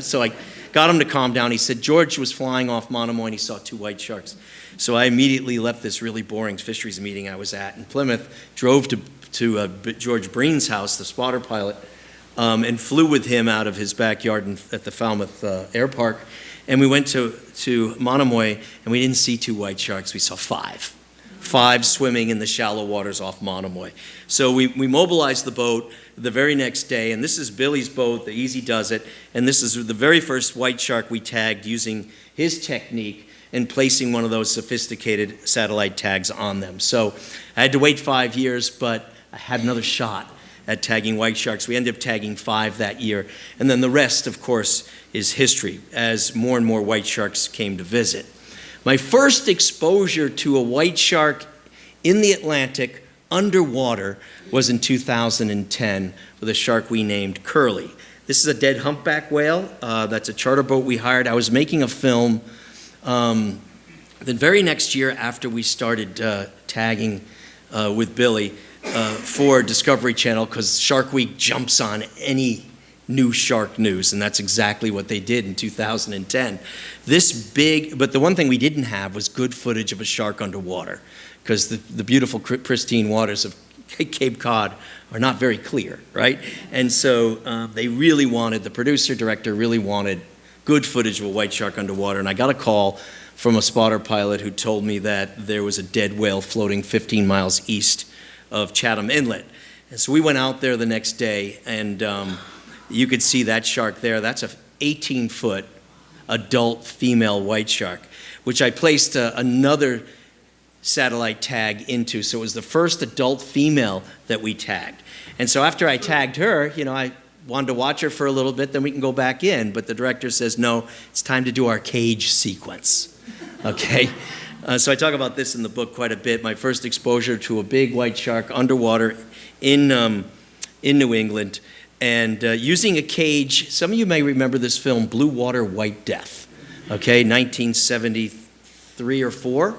So I got him to calm down. He said George was flying off Monomoy and he saw 2 white sharks. So I immediately left this really boring fisheries meeting I was at in Plymouth, drove to George Breen's house, the spotter pilot, and flew with him out of his backyard at the Falmouth Air Park. And we went to Monomoy, and we didn't see 2 white sharks. We saw 5. 5 swimming in the shallow waters off Monomoy. So we mobilized the boat the very next day, and this is Billy's boat, the Easy Does It, and this is the very first white shark we tagged using his technique and placing one of those sophisticated satellite tags on them. So I had to wait 5 years, but I had another shot at tagging white sharks. We ended up tagging 5 that year. And then the rest, of course, is history as more and more white sharks came to visit. My first exposure to a white shark in the Atlantic underwater was in 2010 with a shark we named Curly. This is a dead humpback whale. That's a charter boat we hired. I was making a film the very next year after we started tagging with Billy for Discovery Channel, because Shark Week jumps on any new shark news, and that's exactly what they did in 2010. But the one thing we didn't have was good footage of a shark underwater, because the beautiful pristine waters of Cape Cod are not very clear, right? And so the producer-director really wanted good footage of a white shark underwater, and I got a call from a spotter pilot who told me that there was a dead whale floating 15 miles east of Chatham Inlet. And so we went out there the next day, and you could see that shark there. That's a 18-foot adult female white shark, which I placed another satellite tag into. So it was the first adult female that we tagged. And so after I tagged her, I wanted to watch her for a little bit, then we can go back in. But the director says, no, it's time to do our cage sequence, okay? So I talk about this in the book quite a bit. My first exposure to a big white shark underwater in New England, and using a cage. Some of you may remember this film, Blue Water, White Death, okay, 1973 or 4.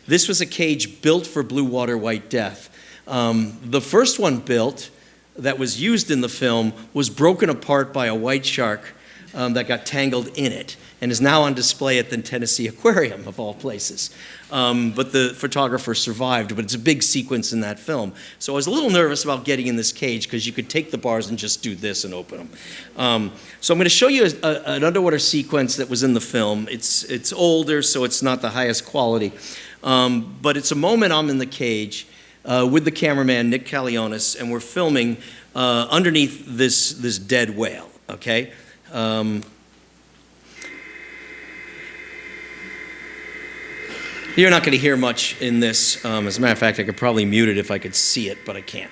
This was a cage built for Blue Water, White Death. The first one built that was used in the film was broken apart by a white shark that got tangled in it, and is now on display at the Tennessee Aquarium, of all places. But the photographer survived, but it's a big sequence in that film. So I was a little nervous about getting in this cage because you could take the bars and just do this and open them. So I'm going to show you an underwater sequence that was in the film. It's older, so it's not the highest quality. But it's a moment I'm in the cage with the cameraman, Nick Calionis, and we're filming underneath this dead whale, okay? You're not going to hear much in this. As a matter of fact, I could probably mute it if I could see it, but I can't.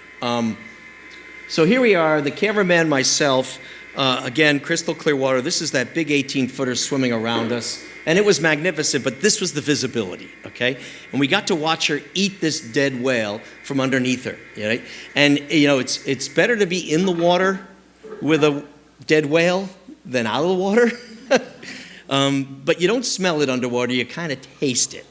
So here we are, the cameraman, myself, again, crystal clear water. This is that big 18-footer swimming around us. And it was magnificent, but this was the visibility, okay? And we got to watch her eat this dead whale from underneath her, right? And, you know, it's better to be in the water with a dead whale than out of the water. But you don't smell it underwater, you kind of taste it,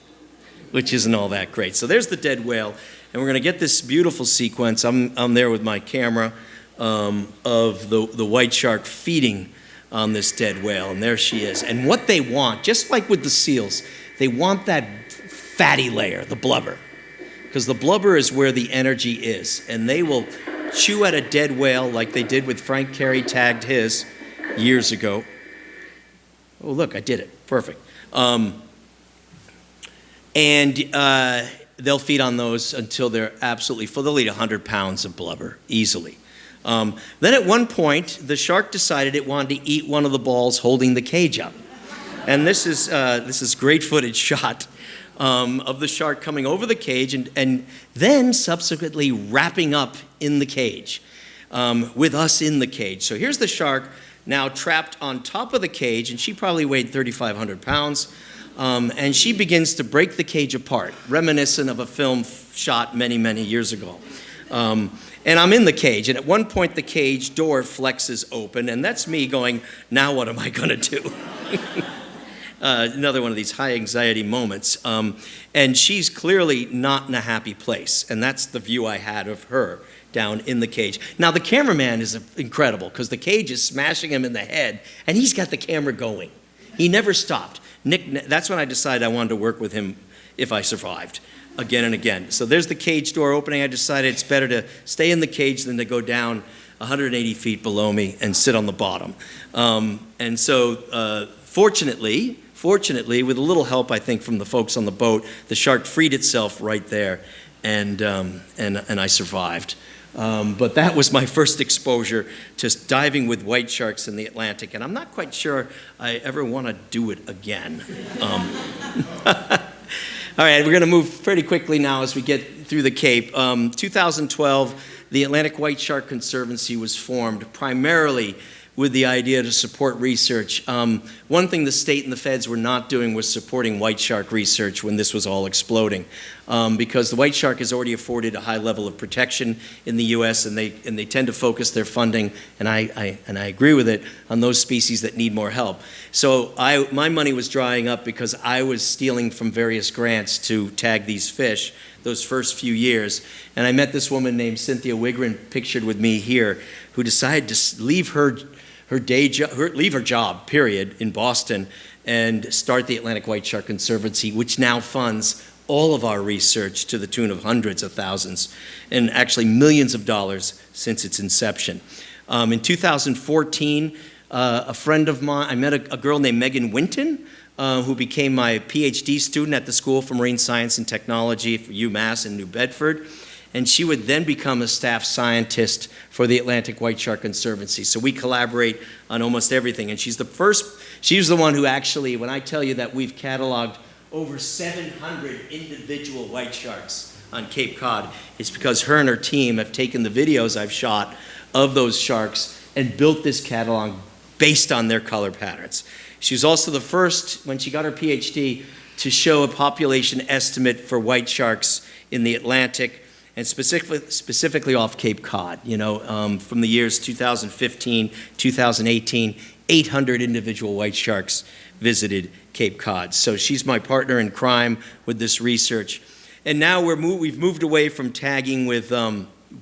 which isn't all that great. So there's the dead whale, and we're going to get this beautiful sequence. I'm there with my camera of the white shark feeding on this dead whale, and there she is. And what they want, just like with the seals, they want that fatty layer, the blubber, because the blubber is where the energy is, and they will chew at a dead whale like they did with Frank Carey tagged his years ago. Oh, look, I did it. Perfect. And they'll feed on those until they're absolutely full. They'll eat 100 pounds of blubber easily. Then at one point, the shark decided it wanted to eat one of the balls holding the cage up. And this is great footage shot of the shark coming over the cage and then subsequently wrapping up in the cage with us in the cage. So here's the shark now trapped on top of the cage, and she probably weighed 3,500 pounds. And she begins to break the cage apart, reminiscent of a film shot many, many years ago. And I'm in the cage, and at one point the cage door flexes open, and that's me going, now what am I going to do? Another one of these high anxiety moments. And she's clearly not in a happy place, and that's the view I had of her down in the cage. Now the cameraman is incredible, because the cage is smashing him in the head, and he's got the camera going. He never stopped. Nick, that's when I decided I wanted to work with him if I survived, again and again. So there's the cage door opening. I decided it's better to stay in the cage than to go down 180 feet below me and sit on the bottom. And so fortunately, with a little help, I think, from the folks on the boat, the shark freed itself right there, and I survived. But that was my first exposure to diving with white sharks in the Atlantic, and I'm not quite sure I ever want to do it again. All right, we're going to move pretty quickly now as we get through the Cape. 2012, the Atlantic White Shark Conservancy was formed primarily with the idea to support research. One thing the state and the feds were not doing was supporting white shark research when this was all exploding, because the white shark is already afforded a high level of protection in the U.S., and they tend to focus their funding, and I agree with it, on those species that need more help. So my money was drying up because I was stealing from various grants to tag these fish those first few years, and I met this woman named Cynthia Wigren, pictured with me here, who decided to leave her job, period, in Boston, and start the Atlantic White Shark Conservancy, which now funds all of our research to the tune of hundreds of thousands, and actually millions of dollars since its inception. In 2014, a friend of mine, I met a girl named Megan Winton, who became my PhD student at the School for Marine Science and Technology for UMass in New Bedford. And she would then become a staff scientist for the Atlantic White Shark Conservancy. So we collaborate on almost everything. And she's the one who actually, when I tell you that we've cataloged over 700 individual white sharks on Cape Cod, it's because her and her team have taken the videos I've shot of those sharks and built this catalog based on their color patterns. She was also the first, when she got her PhD, to show a population estimate for white sharks in the Atlantic. and specifically off Cape Cod. From the years 2015, 2018, 800 individual white sharks visited Cape Cod. So she's my partner in crime with this research. And now we've moved away from tagging with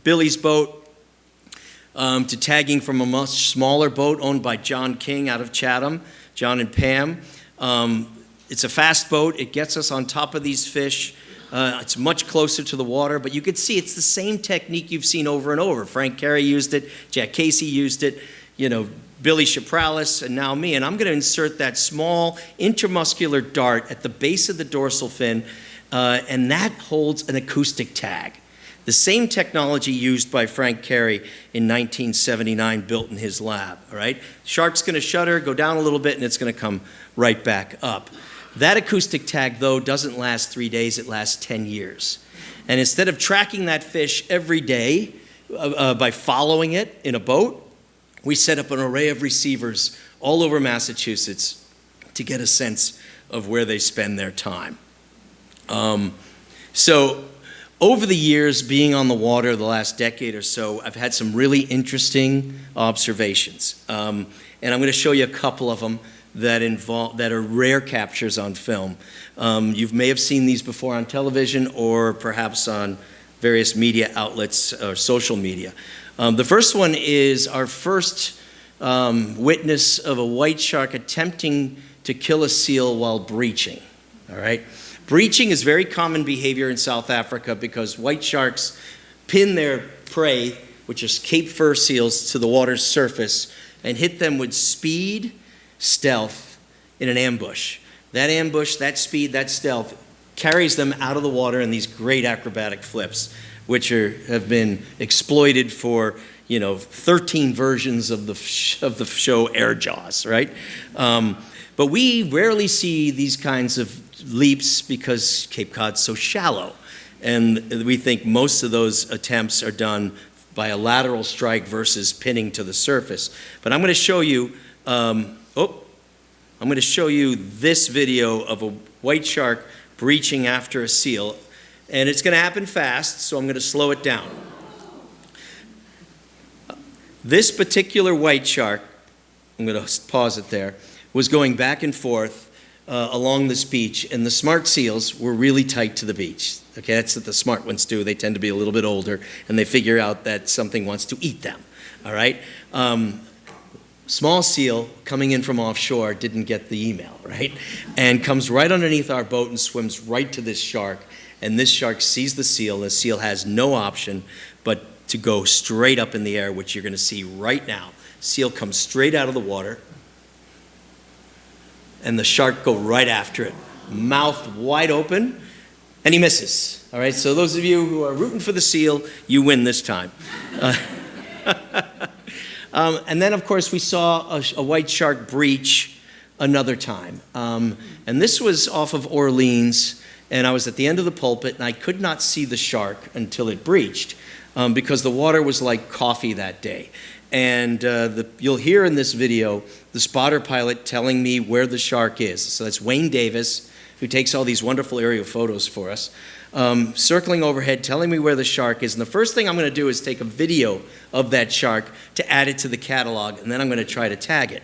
Billy's boat to tagging from a much smaller boat owned by John King out of Chatham, John and Pam. It's a fast boat. It gets us on top of these fish. It's much closer to the water, but you can see it's the same technique you've seen over and over. Frank Carey used it, Jack Casey used it, Billy Chapralis, and now me. And I'm going to insert that small intramuscular dart at the base of the dorsal fin, and that holds an acoustic tag. The same technology used by Frank Carey in 1979, built in his lab, all right? Shark's going to shudder, go down a little bit, and it's going to come right back up. That acoustic tag, though, doesn't last 3 days. It lasts 10 years. And instead of tracking that fish every day by following it in a boat, we set up an array of receivers all over Massachusetts to get a sense of where they spend their time. So over the years, being on the water the last decade or so, I've had some really interesting observations. And I'm going to show you a couple of them that are rare captures on film. You may have seen these before on television or perhaps on various media outlets or social media. The first one is our first witness of a white shark attempting to kill a seal while breaching, all right? Breaching is very common behavior in South Africa because white sharks pin their prey, which is Cape fur seals, to the water's surface and hit them with speed, stealth, in an ambush. That ambush, that speed, that stealth carries them out of the water in these great acrobatic flips, which have been exploited for 13 versions of the show Air Jaws, right? But we rarely see these kinds of leaps because Cape Cod's so shallow. And we think most of those attempts are done by a lateral strike versus pinning to the surface. But I'm going to show you, I'm going to show you this video of a white shark breaching after a seal. And it's going to happen fast, so I'm going to slow it down. This particular white shark, I'm going to pause it there, was going back and forth along this beach, and the smart seals were really tight to the beach. Okay, that's what the smart ones do. They tend to be a little bit older, and they figure out that something wants to eat them, all right? Small seal coming in from offshore didn't get the email, right? And comes right underneath our boat and swims right to this shark, and this shark sees the seal, and the seal has no option but to go straight up in the air, which you're going to see right now. Seal comes straight out of the water, and the shark go right after it, mouth wide open, and he misses. All right, so those of you who are rooting for the seal, you win this time. And then, of course, we saw a white shark breach another time. And this was off of Orleans, and I was at the end of the pulpit, and I could not see the shark until it breached because the water was like coffee that day. And you'll hear in this video the spotter pilot telling me where the shark is. So that's Wayne Davis, who takes all these wonderful aerial photos for us, circling overhead, telling me where the shark is. And the first thing I'm going to do is take a video of that shark to add it to the catalog, and then I'm going to try to tag it.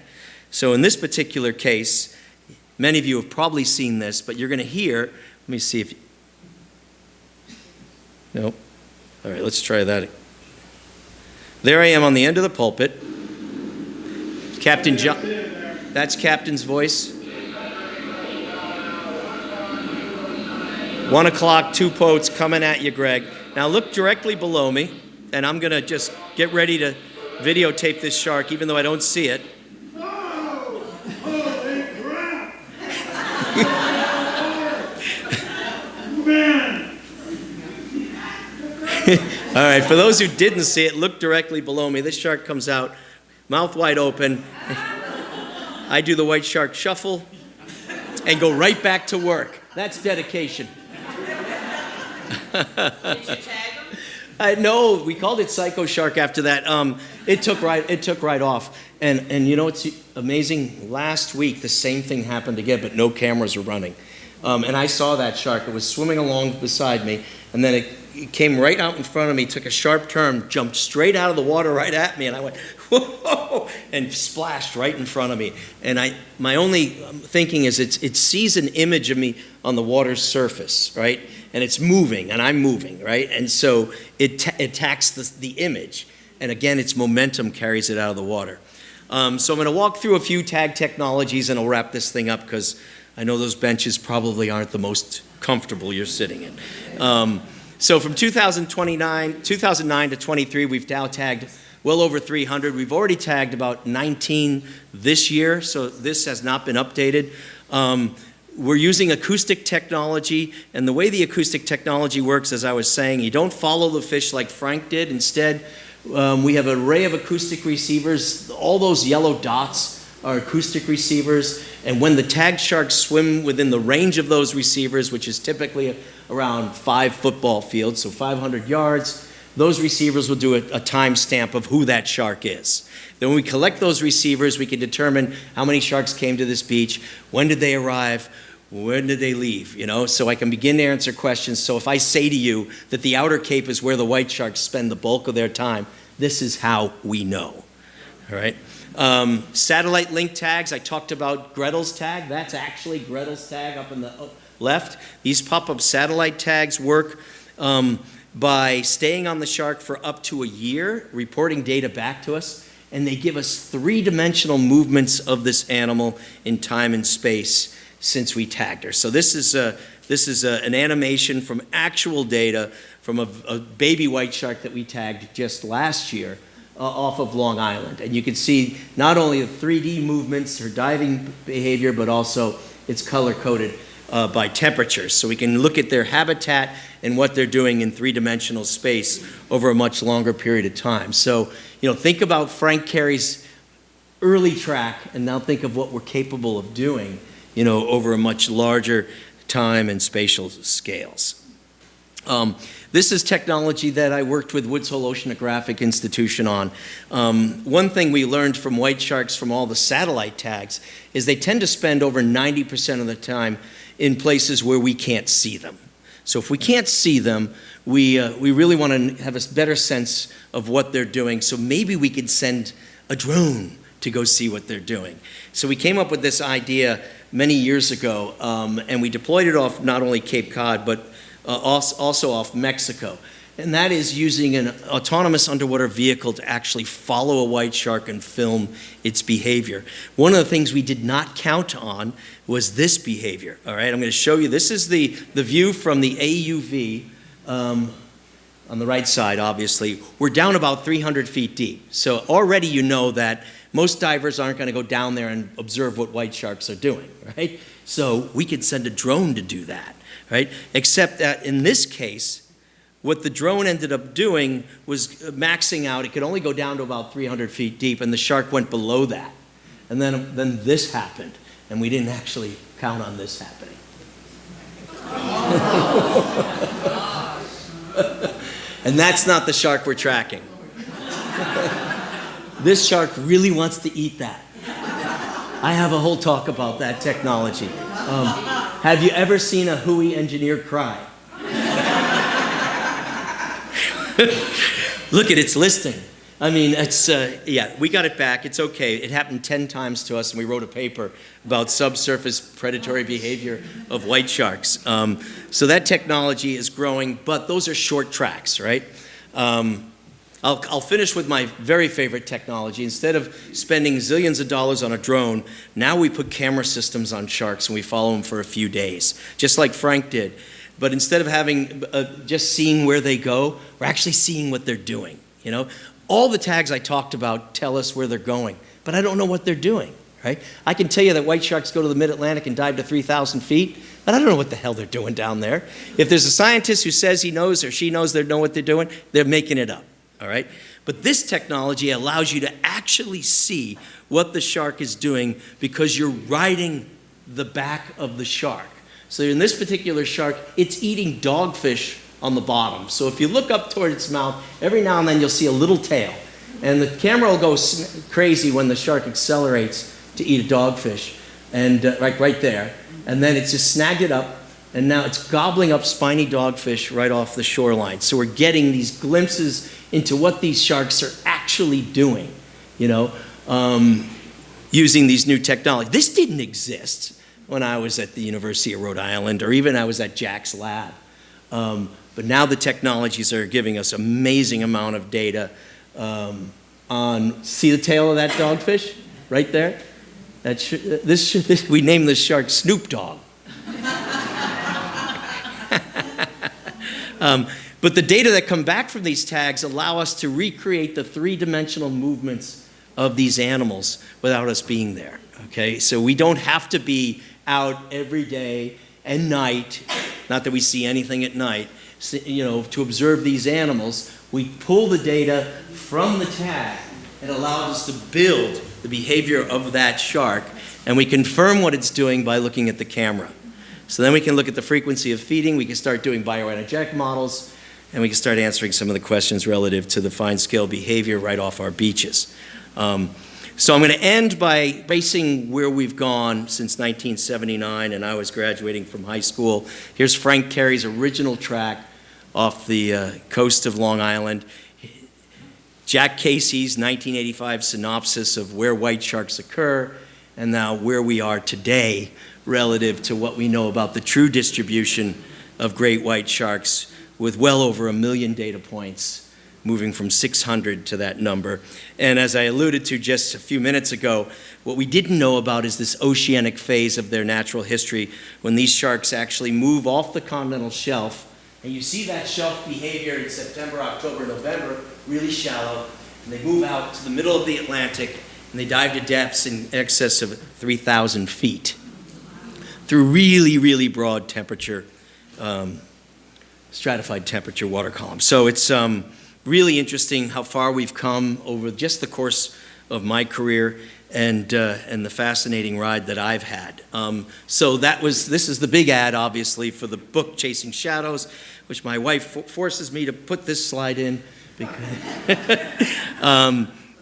So in this particular case, many of you have probably seen this, but you're going to hear, let me see if you, no. All right, let's try that. There I am on the end of the pulpit. Captain John, that's Captain's voice. 1 o'clock, 2 boats coming at you, Greg. Now look directly below me, and I'm going to just get ready to videotape this shark, even though I don't see it. Oh, holy crap! Man! All right, for those who didn't see it, look directly below me. This shark comes out, mouth wide open. I do the white shark shuffle and go right back to work. That's dedication. Did you tag him? No, we called it Psycho Shark after that. It took right off. And you know what's amazing? Last week, the same thing happened again, but no cameras were running. And I saw that shark. It was swimming along beside me, and then it he came right out in front of me, took a sharp turn, jumped straight out of the water right at me, and I went, whoa, and splashed right in front of me. And my only thinking is it sees an image of me on the water's surface, right? And it's moving, and I'm moving, right? And so it attacks the image. And again, its momentum carries it out of the water. So I'm going to walk through a few tag technologies, and I'll wrap this thing up because I know those benches probably aren't the most comfortable you're sitting in. So from 2009 to 23, we've now tagged well over 300. We've already tagged about 19 this year, so this has not been updated. We're using acoustic technology, and the way the acoustic technology works, as I was saying, you don't follow the fish like Frank did. Instead, we have an array of acoustic receivers. All those yellow dots are acoustic receivers, and when the tagged sharks swim within the range of those receivers, which is typically around 5 football fields, so 500 yards, those receivers will do a timestamp of who that shark is. Then when we collect those receivers, we can determine how many sharks came to this beach, when did they arrive, when did they leave, so I can begin to answer questions. So if I say to you that the outer cape is where the white sharks spend the bulk of their time, this is how we know, all right? Satellite link tags, I talked about Gretel's tag. That's actually Gretel's tag up in the left. These pop-up satellite tags work by staying on the shark for up to a year, reporting data back to us, and they give us 3-dimensional movements of this animal in time and space since we tagged her. So this is an animation from actual data from a baby white shark that we tagged just last year off of Long Island. And you can see not only the 3D movements, her diving behavior, but also it's color-coded by temperature. So we can look at their habitat and what they're doing in 3-dimensional space over a much longer period of time. So, think about Frank Carey's early track, and now think of what we're capable of doing, over a much larger time and spatial scales. This is technology that I worked with Woods Hole Oceanographic Institution on. One thing we learned from white sharks from all the satellite tags is they tend to spend over 90% of the time in places where we can't see them. So if we can't see them, we really want to have a better sense of what they're doing. So maybe we could send a drone to go see what they're doing. So we came up with this idea many years ago, and we deployed it off not only Cape Cod, but also off Mexico. And that is using an autonomous underwater vehicle to actually follow a white shark and film its behavior. One of the things we did not count on was this behavior. All right, I'm going to show you. This is the view from the AUV on the right side, obviously. We're down about 300 feet deep. So already you know that most divers aren't going to go down there and observe what white sharks are doing, right? So we could send a drone to do that, right? Except that in this case, what the drone ended up doing was maxing out. It could only go down to about 300 feet deep, and the shark went below that. And then this happened, and we didn't actually count on this happening. And that's not the shark we're tracking. This shark really wants to eat that. I have a whole talk about that technology. Have you ever seen a Hui engineer cry? Look at its listing. I mean, it's, yeah, we got it back. It's okay. It happened 10 times to us, and we wrote a paper about subsurface predatory behavior of white sharks. So that technology is growing, but those are short tracks, right? I'll finish with my very favorite technology. Instead of spending zillions of dollars on a drone, now we put camera systems on sharks, and we follow them for a few days, just like Frank did. But instead of having just seeing where they go, we're actually seeing what they're doing, All the tags I talked about tell us where they're going, but I don't know what they're doing, right? I can tell you that white sharks go to the mid-Atlantic and dive to 3,000 feet, but I don't know what the hell they're doing down there. If there's a scientist who says he knows or she knows they know what they're doing, they're making it up, all right? But this technology allows you to actually see what the shark is doing because you're riding the back of the shark. So in this particular shark, it's eating dogfish on the bottom. So if you look up toward its mouth, every now and then you'll see a little tail. And the camera will go crazy when the shark accelerates to eat a dogfish, and right there. And then it's just snagged it up, and now it's gobbling up spiny dogfish right off the shoreline. So we're getting these glimpses into what these sharks are actually doing, using these new technologies. This didn't exist when I was at the University of Rhode Island, or even I was at Jack's lab. But now the technologies are giving us amazing amount of data on, see the tail of that dogfish right there? We named this shark Snoop Dogg. But the data that come back from these tags allow us to recreate the three-dimensional movements of these animals without us being there, okay? So we don't have to be out every day and night, not that we see anything at night, to observe these animals. We pull the data from the tag. It allows us to build the behavior of that shark, and we confirm what it's doing by looking at the camera. So then we can look at the frequency of feeding, we can start doing bioenergetic models, and we can start answering some of the questions relative to the fine-scale behavior right off our beaches. So I'm going to end by tracing where we've gone since 1979, and I was graduating from high school. Here's Frank Carey's original track off the coast of Long Island. Jack Casey's 1985 synopsis of where white sharks occur, and now where we are today relative to what we know about the true distribution of great white sharks, with well over 1 million data points, moving from 600 to that number. And as I alluded to just a few minutes ago, what we didn't know about is this oceanic phase of their natural history, when these sharks actually move off the continental shelf. And you see that shelf behavior in September, October, November, really shallow, and they move out to the middle of the Atlantic, and they dive to depths in excess of 3,000 feet through really, really broad temperature, stratified temperature water columns. So it's really interesting how far we've come over just the course of my career, and the fascinating ride that I've had. So this is the big ad, obviously, for the book Chasing Shadows, which my wife forces me to put this slide in.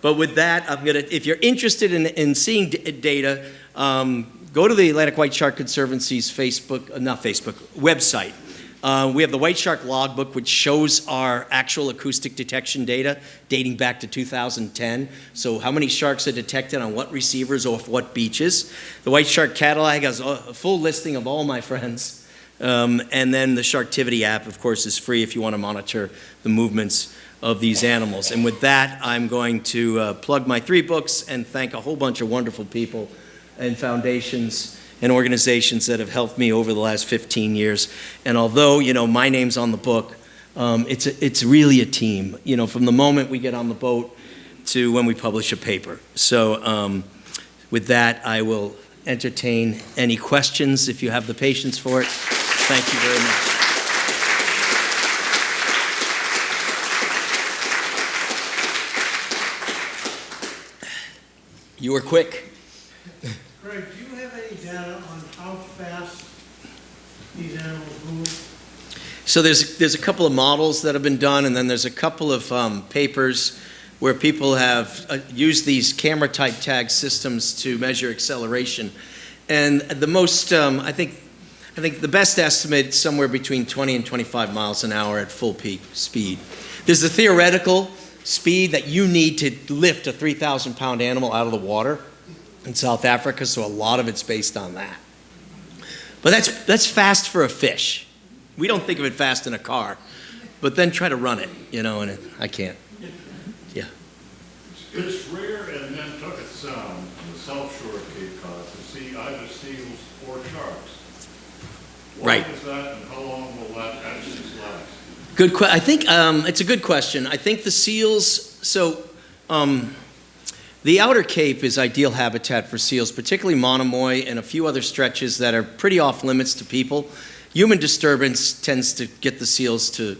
But with that, if you're interested in seeing data, go to the Atlantic White Shark Conservancy's website. We have the White Shark Logbook, which shows our actual acoustic detection data dating back to 2010. So how many sharks are detected on what receivers off what beaches. The White Shark Catalog has a full listing of all my friends. And then the Sharktivity app, of course, is free if you want to monitor the movements of these animals. And with that, I'm going to plug my 3 books and thank a whole bunch of wonderful people and foundations and organizations that have helped me over the last 15 years. And although, my name's on the book, it's really a team, from the moment we get on the boat to when we publish a paper. So with that, I will entertain any questions if you have the patience for it. Thank you very much. You were quick. Greg, do you have any data on how fast these animals move? So there's a couple of models that have been done, and then there's a couple of papers where people have used these camera-type tag systems to measure acceleration. And the most, I think the best estimate is somewhere between 20 and 25 miles an hour at full peak speed. There's the theoretical speed that you need to lift a 3,000-pound animal out of the water in South Africa, so a lot of it's based on that. But that's fast for a fish. We don't think of it fast in a car, but then try to run it, and I can't. Yeah. It's rare in Nantucket Sound, on the south shore of Cape Cod, to see either seals or sharks. Right. Why is that, and how long will that actually last? Good question. I think it's a good question. I think the seals, the outer Cape is ideal habitat for seals, particularly monomoy and a few other stretches that are pretty off limits to people. Human disturbance tends to get the seals to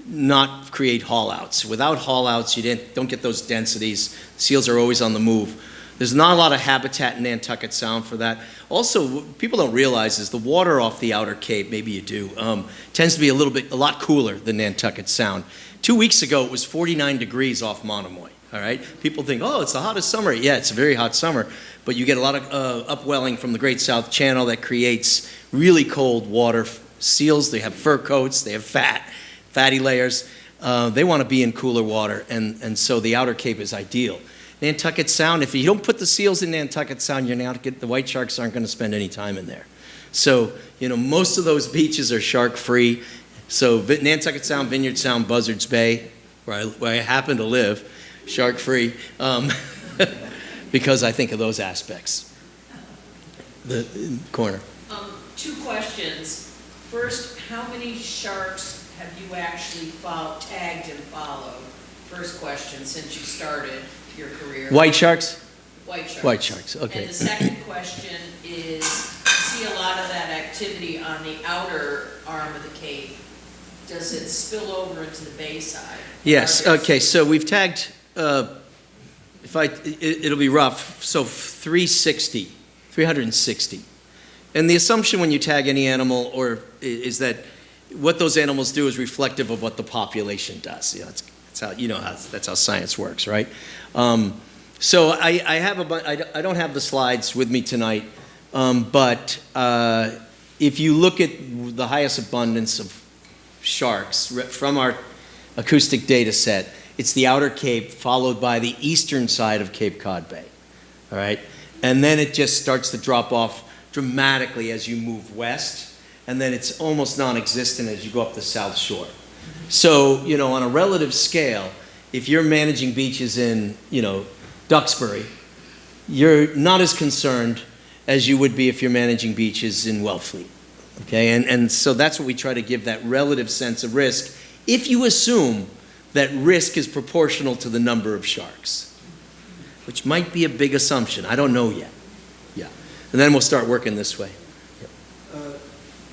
not create haul-outs. Without haul-outs, you don't get those densities. Seals are always on the move. There's not a lot of habitat in Nantucket Sound for that. Also, what people don't realize is the water off the outer Cape, maybe you do, tends to be a lot cooler than Nantucket Sound. 2 weeks ago, it was 49 degrees off Monomoy. All right, people think, oh, it's the hottest summer. Yeah, it's a very hot summer, but you get a lot of upwelling from the Great South Channel that creates really cold water Seals, they have fur coats, they have fatty layers. They want to be in cooler water, and so the outer cape is ideal. Nantucket Sound, if you don't put the seals in Nantucket Sound, the white sharks aren't going to spend any time in there. So, most of those beaches are shark-free. So Nantucket Sound, Vineyard Sound, Buzzards Bay, where I happen to live, shark-free, because I think of those aspects. The corner. 2 questions. First, how many sharks have you actually tagged and followed? First question, since you started your career. White sharks? White sharks. White sharks, okay. And the second question is, see a lot of that activity on the outer arm of the cape. Does it spill over into the bay side? Yes, okay, so we've tagged, it'll be rough, so 360. And the assumption when you tag any animal is that what those animals do is reflective of what the population does. That's how science works, right? So I don't have the slides with me tonight, but if you look at the highest abundance of sharks from our acoustic data set, it's the outer cape followed by the eastern side of Cape Cod Bay, all right? And then it just starts to drop off dramatically as you move west, and then it's almost non-existent as you go up the South Shore. So, on a relative scale, if you're managing beaches in, Duxbury, you're not as concerned as you would be if you're managing beaches in Wellfleet, okay? And so that's what we try to give, that relative sense of risk, if you assume that risk is proportional to the number of sharks, which might be a big assumption. I don't know yet. Yeah. And then we'll start working this way.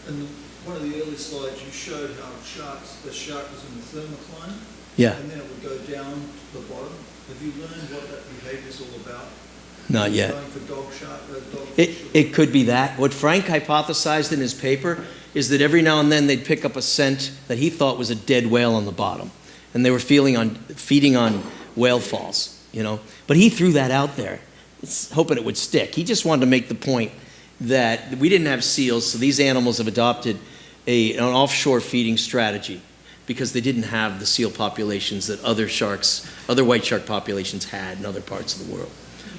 In one of the early slides, you showed how the shark was in the thermocline. Yeah. And then it would go down to the bottom. Have you learned what that behavior is all about? Not yet. Going for dogfish? It could be that. What Frank hypothesized in his paper is that every now and then they'd pick up a scent that he thought was a dead whale on the bottom. And they were feeding on whale falls, But he threw that out there, hoping it would stick. He just wanted to make the point that we didn't have seals, so these animals have adopted an offshore feeding strategy because they didn't have the seal populations that other white shark populations had in other parts of the world.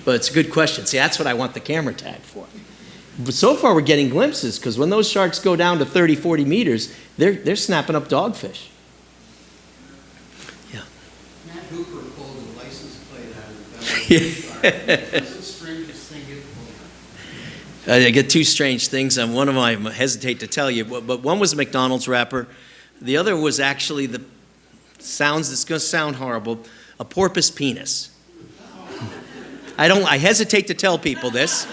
But it's a good question. See, that's what I want the camera tag for. But so far we're getting glimpses, because when those sharks go down to 30, 40 meters, they're snapping up dogfish. Yeah. Matt Hooper pulled a license plate out of the belly. What's the strangest thing you pulled? I get 2 strange things. One of them I hesitate to tell you, but one was a McDonald's wrapper. The other was actually it's going to sound horrible, a porpoise penis. I hesitate to tell people this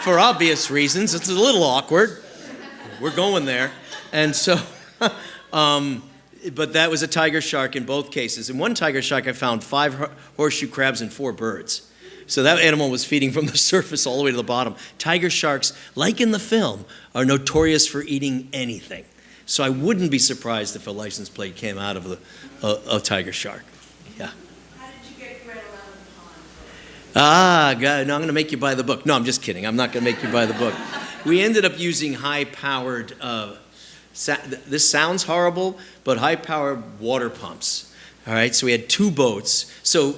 for obvious reasons. It's a little awkward. We're going there. And so, but that was a tiger shark in both cases. In one tiger shark, I found 5 horseshoe crabs and 4 birds. So that animal was feeding from the surface all the way to the bottom. Tiger sharks, like in the film, are notorious for eating anything. So I wouldn't be surprised if a license plate came out of a tiger shark. Yeah. How did you get Gretel out of the pond? God, no, I'm going to make you buy the book. No, I'm just kidding. I'm not going to make you buy the book. We ended up using high-powered, this sounds horrible, but high-powered water pumps. All right, so we had 2 boats. So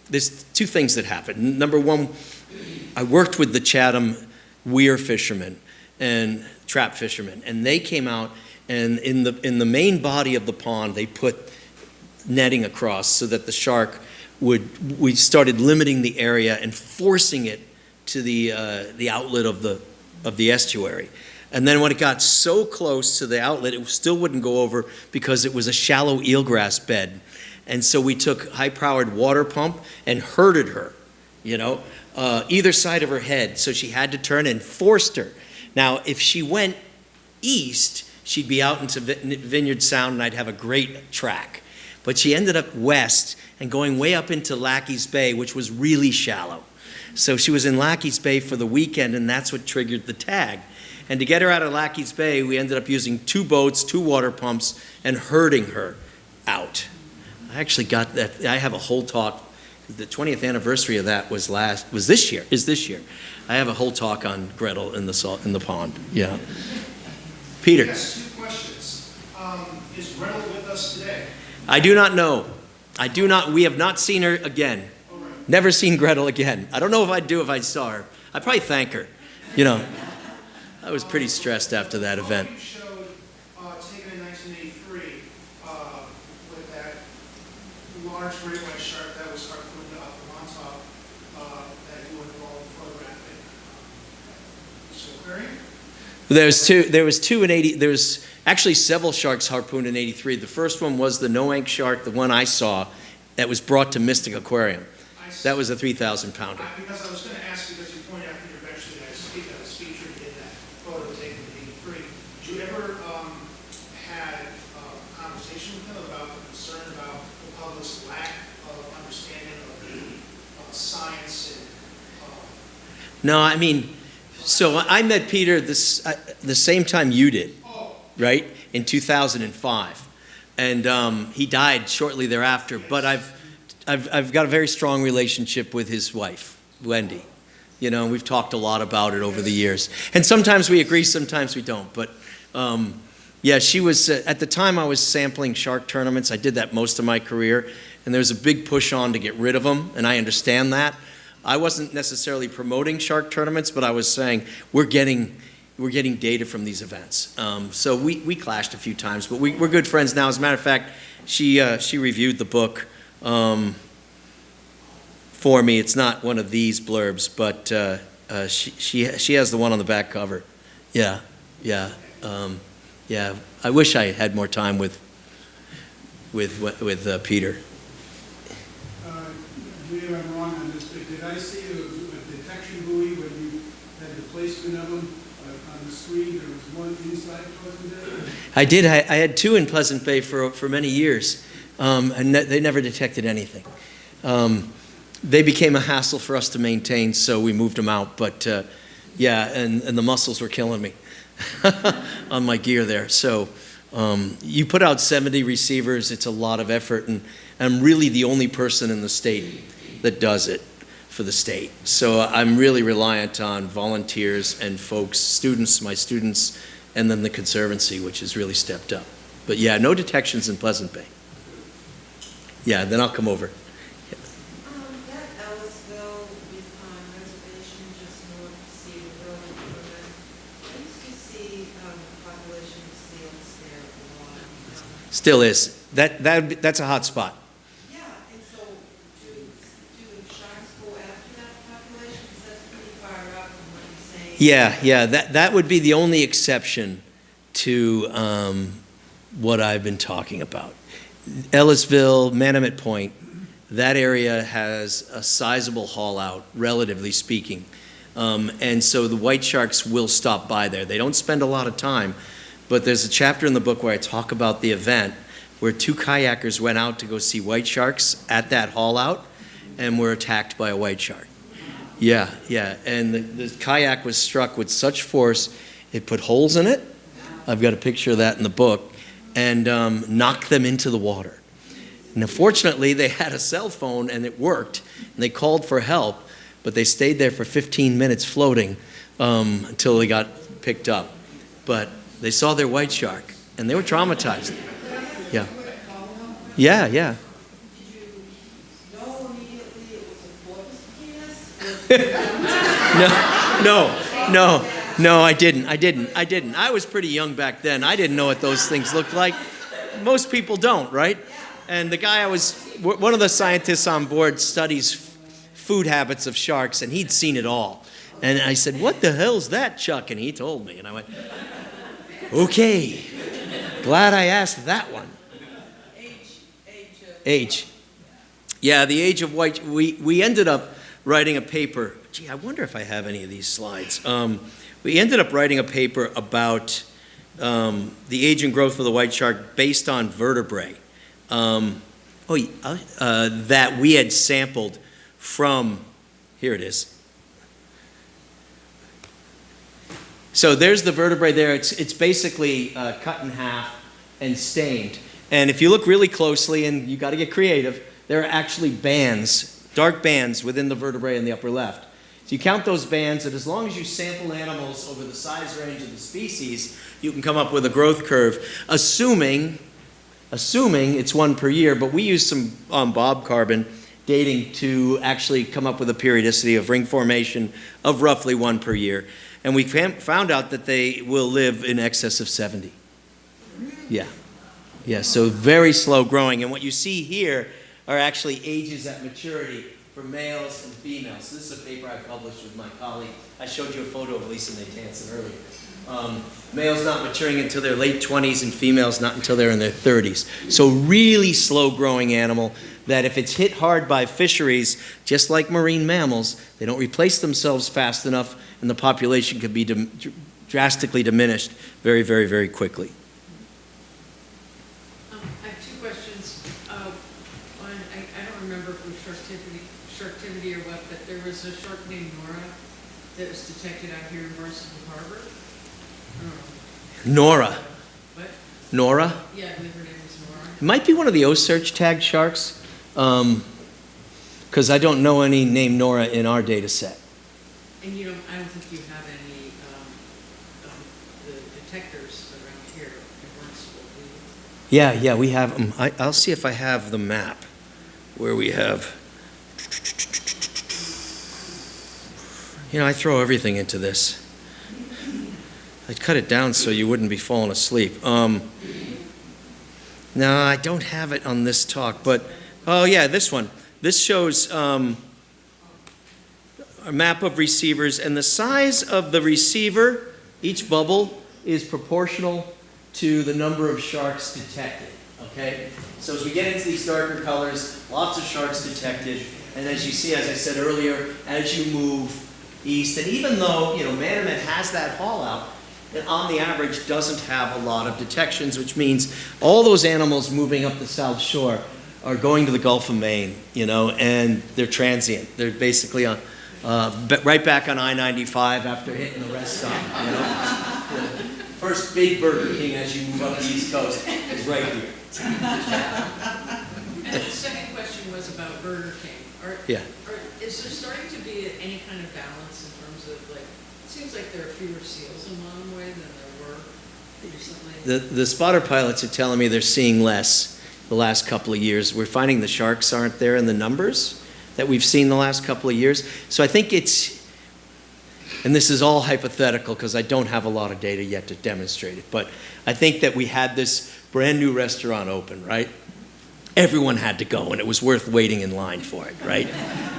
there's 2 things that happened. Number one, I worked with the Chatham weir fishermen and trap fishermen, and they came out, and in the main body of the pond, they put netting across so that the shark we started limiting the area and forcing it to the outlet of the estuary. And then when it got so close to the outlet, it still wouldn't go over because it was a shallow eelgrass bed. And so we took high-powered water pump and herded her, either side of her head. So she had to turn and forced her. Now, if she went east, she'd be out into Vineyard Sound and I'd have a great track. But she ended up west and going way up into Lackey's Bay, which was really shallow. So she was in Lackey's Bay for the weekend, and that's what triggered the tag. And to get her out of Lackey's Bay, we ended up using 2 boats, 2 water pumps, and herding her out. I actually got that. I have a whole talk. The 20th anniversary of that was this year. I have a whole talk on Gretel in the pond. Yeah. Peter. Yes, two questions. Is Gretel with us today? I do not know. We have not seen her again. All right. Never seen Gretel again. I don't know if I'd do if I saw her. I'd probably thank her. You know, I was pretty stressed after that event. You showed, taken in 1983, with that large great white shark that was harpooned off the Montauk, that you were involved in photographing. So aquarium? There was two in 80. There was actually several sharks harpooned in 83. The first one was the no-ank shark, the one I saw, that was brought to Mystic Aquarium. That was a 3,000 pounder. Because I was going to ask, because you pointed out that you're eventually that was featured in that photo taken in 83. Did you ever had a conversation with him about the concern about the public's lack of understanding of the science and No, I mean, so I met Peter the same time you did, right? In 2005. And he died shortly thereafter, but I've got a very strong relationship with his wife, Wendy. You know, we've talked a lot about it over the years. And sometimes we agree, sometimes we don't. But yeah, she was, at the time I was sampling shark tournaments. I did that most of my career. And there was a big push on to get rid of them, and I understand that. I wasn't necessarily promoting shark tournaments, but I was saying we're getting data from these events. So we clashed a few times, but we're good friends now. As a matter of fact, she reviewed the book for me. It's not one of these blurbs, but she has the one on the back cover. Yeah. I wish I had more time with Peter. Maybe I'm wrong on this, but did I see a detection buoy when you had the placement of them on the screen? There was one inside Pleasant Bay? I did. I had two in Pleasant Bay for many years, and they never detected anything. They became a hassle for us to maintain, so we moved them out. But yeah, and the mussels were killing me on my gear there. So you put out 70 receivers. It's a lot of effort, and I'm really the only person in the state that does it for the state. So I'm really reliant on volunteers and folks, my students, and then the Conservancy, which has really stepped up. But yeah, no detections in Pleasant Bay. Yeah, then I'll come over. That Ellisville Reservation just north of Cedarville, I used to see population of seals there a lot. Still is. That's a hot spot. Yeah, and so do sharks go after that population? Because that's pretty far out from what you're saying. Yeah, that would be the only exception to what I've been talking about. Ellisville, Manamet Point, that area has a sizable haul out, relatively speaking. And so the white sharks will stop by there. They don't spend a lot of time, but there's a chapter in the book where I talk about the event where two kayakers went out to go see white sharks at that haul out and were attacked by a white shark. Yeah, and the kayak was struck with such force, it put holes in it. I've got a picture of that in the book, and knocked them into the water. Now, fortunately, they had a cell phone, and it worked, and they called for help, but they stayed there for 15 minutes floating until they got picked up. But they saw their white shark, and they were traumatized. Yeah. Did you know immediately it was a porpoise penis? No, I didn't. I was pretty young back then. I didn't know what those things looked like. Most people don't, right? And the guy one of the scientists on board studies food habits of sharks, and he'd seen it all. And I said, "What the hell's that, Chuck?" And he told me, and I went, "Okay, glad I asked that one." Age. Yeah, the age of white. We ended up writing a paper. Gee, I wonder if I have any of these slides. We ended up writing a paper about the age and growth of the white shark based on vertebrae that we had sampled from, here it is. So there's the vertebrae there. It's basically cut in half and stained. And if you look really closely, and you got to get creative, there are actually bands, dark bands within the vertebrae in the upper left. So you count those bands, and as long as you sample animals over the size range of the species, you can come up with a growth curve, assuming it's one per year, but we use some Bob carbon dating to actually come up with a periodicity of ring formation of roughly one per year. And we found out that they will live in excess of 70. Yeah. Yeah, so very slow growing. And what you see here are actually ages at maturity for males and females. This is a paper I published with my colleague. I showed you a photo of Lisa Natanson earlier. Males not maturing until their late 20s and females not until they're in their 30s. So really slow growing animal that if it's hit hard by fisheries, just like marine mammals, they don't replace themselves fast enough and the population could be drastically diminished very, very, very quickly. I have two questions. One, I don't remember if it was sharktivity or what, but there was a shark named Nora that was detected out here in Barnstable Harbor. Nora. What? Nora? Yeah, I believe her name was Nora. It might be one of the O-Search tagged sharks, because I don't know any named Nora in our data set. And I don't think you have any, the detectors around here in Barnstable, do you? Yeah, we have them. I'll see if I have the map where we have. I throw everything into this. I'd cut it down so you wouldn't be falling asleep. No, I don't have it on this talk, but, oh yeah, this one. This shows a map of receivers, and the size of the receiver, each bubble, is proportional to the number of sharks detected, okay? So as we get into these darker colors, lots of sharks detected, and as you see, as I said earlier, as you move east, and even though, Manaman has that haul out, it on the average doesn't have a lot of detections, which means all those animals moving up the South Shore are going to the Gulf of Maine, and they're transient. They're basically on, right back on I-95 after hitting the rest stop, The first big Burger King as you move up the East Coast is right here. And the second question was about Burger King. Yeah. Is there starting to be any kind of balance in terms of, it seems like there are fewer seals in Monterey than there were recently? The spotter pilots are telling me they're seeing less the last couple of years. We're finding the sharks aren't there in the numbers that we've seen the last couple of years. So I think and this is all hypothetical because I don't have a lot of data yet to demonstrate it, but I think that we had this brand new restaurant open, right? Everyone had to go, and it was worth waiting in line for it, right?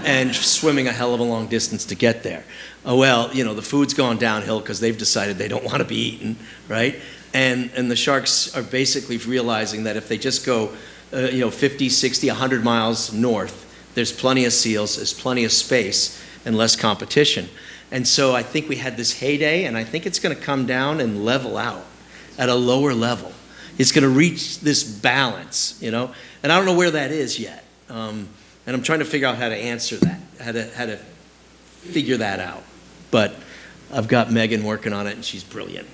And swimming a hell of a long distance to get there. Oh, well, the food's gone downhill because they've decided they don't want to be eaten, right? And the sharks are basically realizing that if they just go, 50, 60, 100 miles north, there's plenty of seals, there's plenty of space, and less competition. And so I think we had this heyday, and I think it's going to come down and level out at a lower level. It's going to reach this balance, and I don't know where that is yet. And I'm trying to figure out how to answer that, how to figure that out. But I've got Megan working on it, and she's brilliant.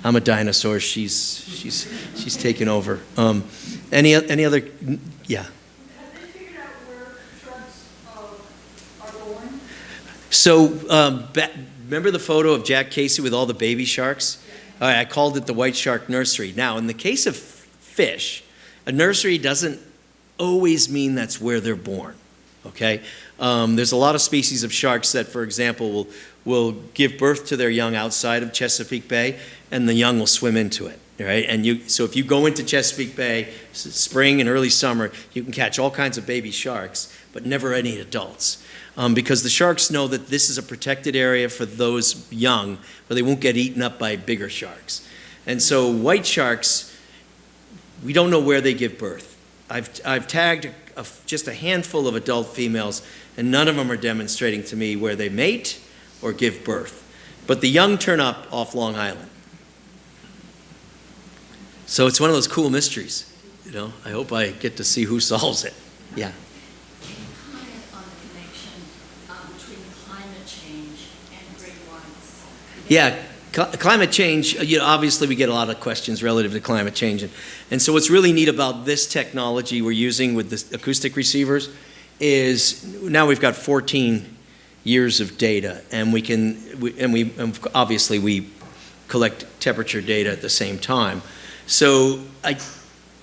I'm a dinosaur. She's taken over. Any other? Yeah. Have they figured out where sharks are born? So remember the photo of Jack Casey with all the baby sharks? All right, I called it the white shark nursery. Now, in the case of fish, a nursery doesn't always mean that's where they're born, okay? There's a lot of species of sharks that, for example, will give birth to their young outside of Chesapeake Bay, and the young will swim into it, right? And so if you go into Chesapeake Bay, spring and early summer, you can catch all kinds of baby sharks, but never any adults. Because the sharks know that this is a protected area for those young, where they won't get eaten up by bigger sharks. And so white sharks, we don't know where they give birth. I've tagged just a handful of adult females, and none of them are demonstrating to me where they mate or give birth. But the young turn up off Long Island. So it's one of those cool mysteries. I hope I get to see who solves it. Yeah. Yeah, climate change, obviously we get a lot of questions relative to climate change. And so what's really neat about this technology we're using with the acoustic receivers is now we've got 14 years of data, and obviously we collect temperature data at the same time. So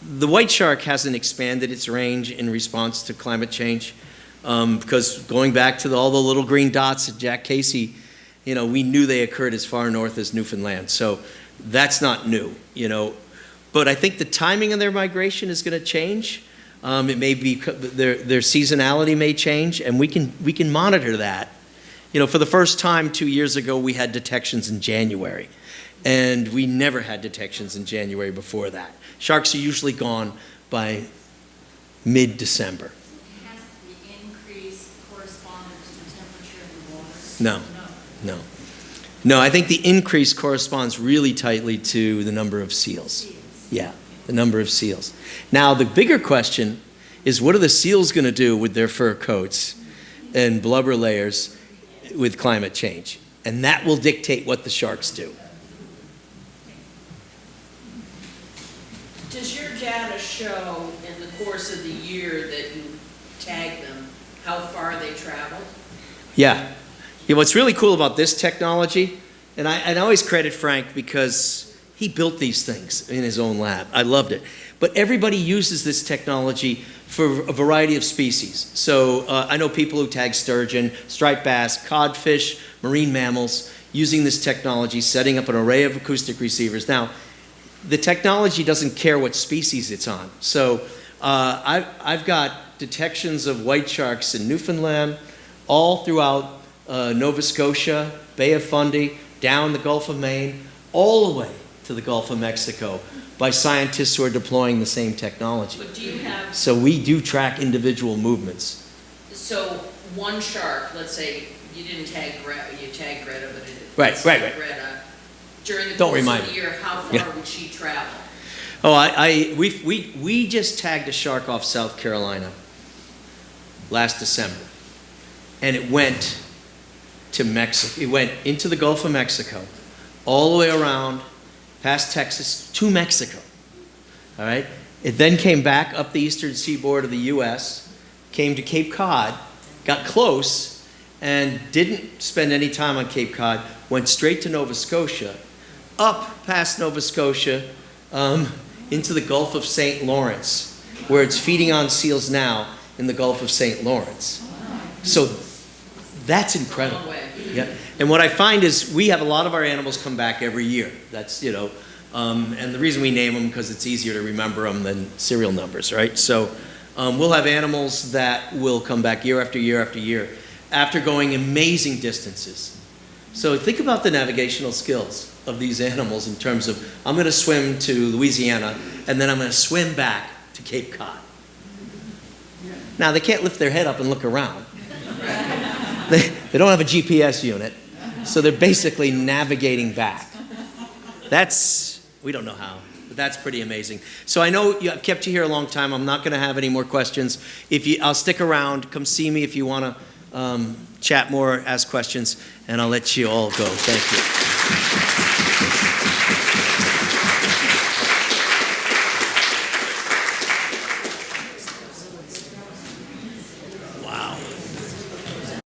the white shark hasn't expanded its range in response to climate change, because going back to all the little green dots that Jack Casey, we knew they occurred as far north as Newfoundland. So that's not new, But I think the timing of their migration is going to change. It may be their seasonality may change, and we can monitor that. For the first time 2 years ago, we had detections in January, and we never had detections in January before that. Sharks are usually gone by mid-December. Has the increase corresponded to the temperature of the water? No, I think the increase corresponds really tightly to the number of seals. Yeah, the number of seals. Now, the bigger question is, what are the seals going to do with their fur coats and blubber layers with climate change? And that will dictate what the sharks do. Does your data show in the course of the year that you tag them, how far they traveled? Yeah. What's really cool about this technology, and I always credit Frank because he built these things in his own lab. I loved it. But everybody uses this technology for a variety of species. So I know people who tag sturgeon, striped bass, codfish, marine mammals, using this technology, setting up an array of acoustic receivers. Now, the technology doesn't care what species it's on. So I've got detections of white sharks in Newfoundland, all throughout Nova Scotia, Bay of Fundy, down the Gulf of Maine, all the way to the Gulf of Mexico by scientists who are deploying the same technology. But do you have, So we do track individual movements. so one shark, let's say you didn't tag Greta, you tagged Greta, but it. Right. Greta, during the Don't course remind of the me. year, how far Yeah. would she travel? Oh, we just tagged a shark off South Carolina last December, and it went to Mexico. It went into the Gulf of Mexico, all the way around, past Texas, to Mexico. All right? It then came back up the eastern seaboard of the U.S., came to Cape Cod, got close, and didn't spend any time on Cape Cod, went straight to Nova Scotia, up past Nova Scotia, into the Gulf of St. Lawrence, where it's feeding on seals now in the Gulf of St. Lawrence. So that's incredible. Long way. Yeah. And what I find is we have a lot of our animals come back every year. That's, and the reason we name them because it's easier to remember them than serial numbers, right? So we'll have animals that will come back year after year after year after going amazing distances. So think about the navigational skills of these animals in terms of, I'm going to swim to Louisiana and then I'm going to swim back to Cape Cod. Now, they can't lift their head up and look around. They don't have a GPS unit, so they're basically navigating back. We don't know how, but that's pretty amazing. So I know I've kept you here a long time. I'm not going to have any more questions. I'll stick around. Come see me if you want to chat more, ask questions, and I'll let you all go. Thank you.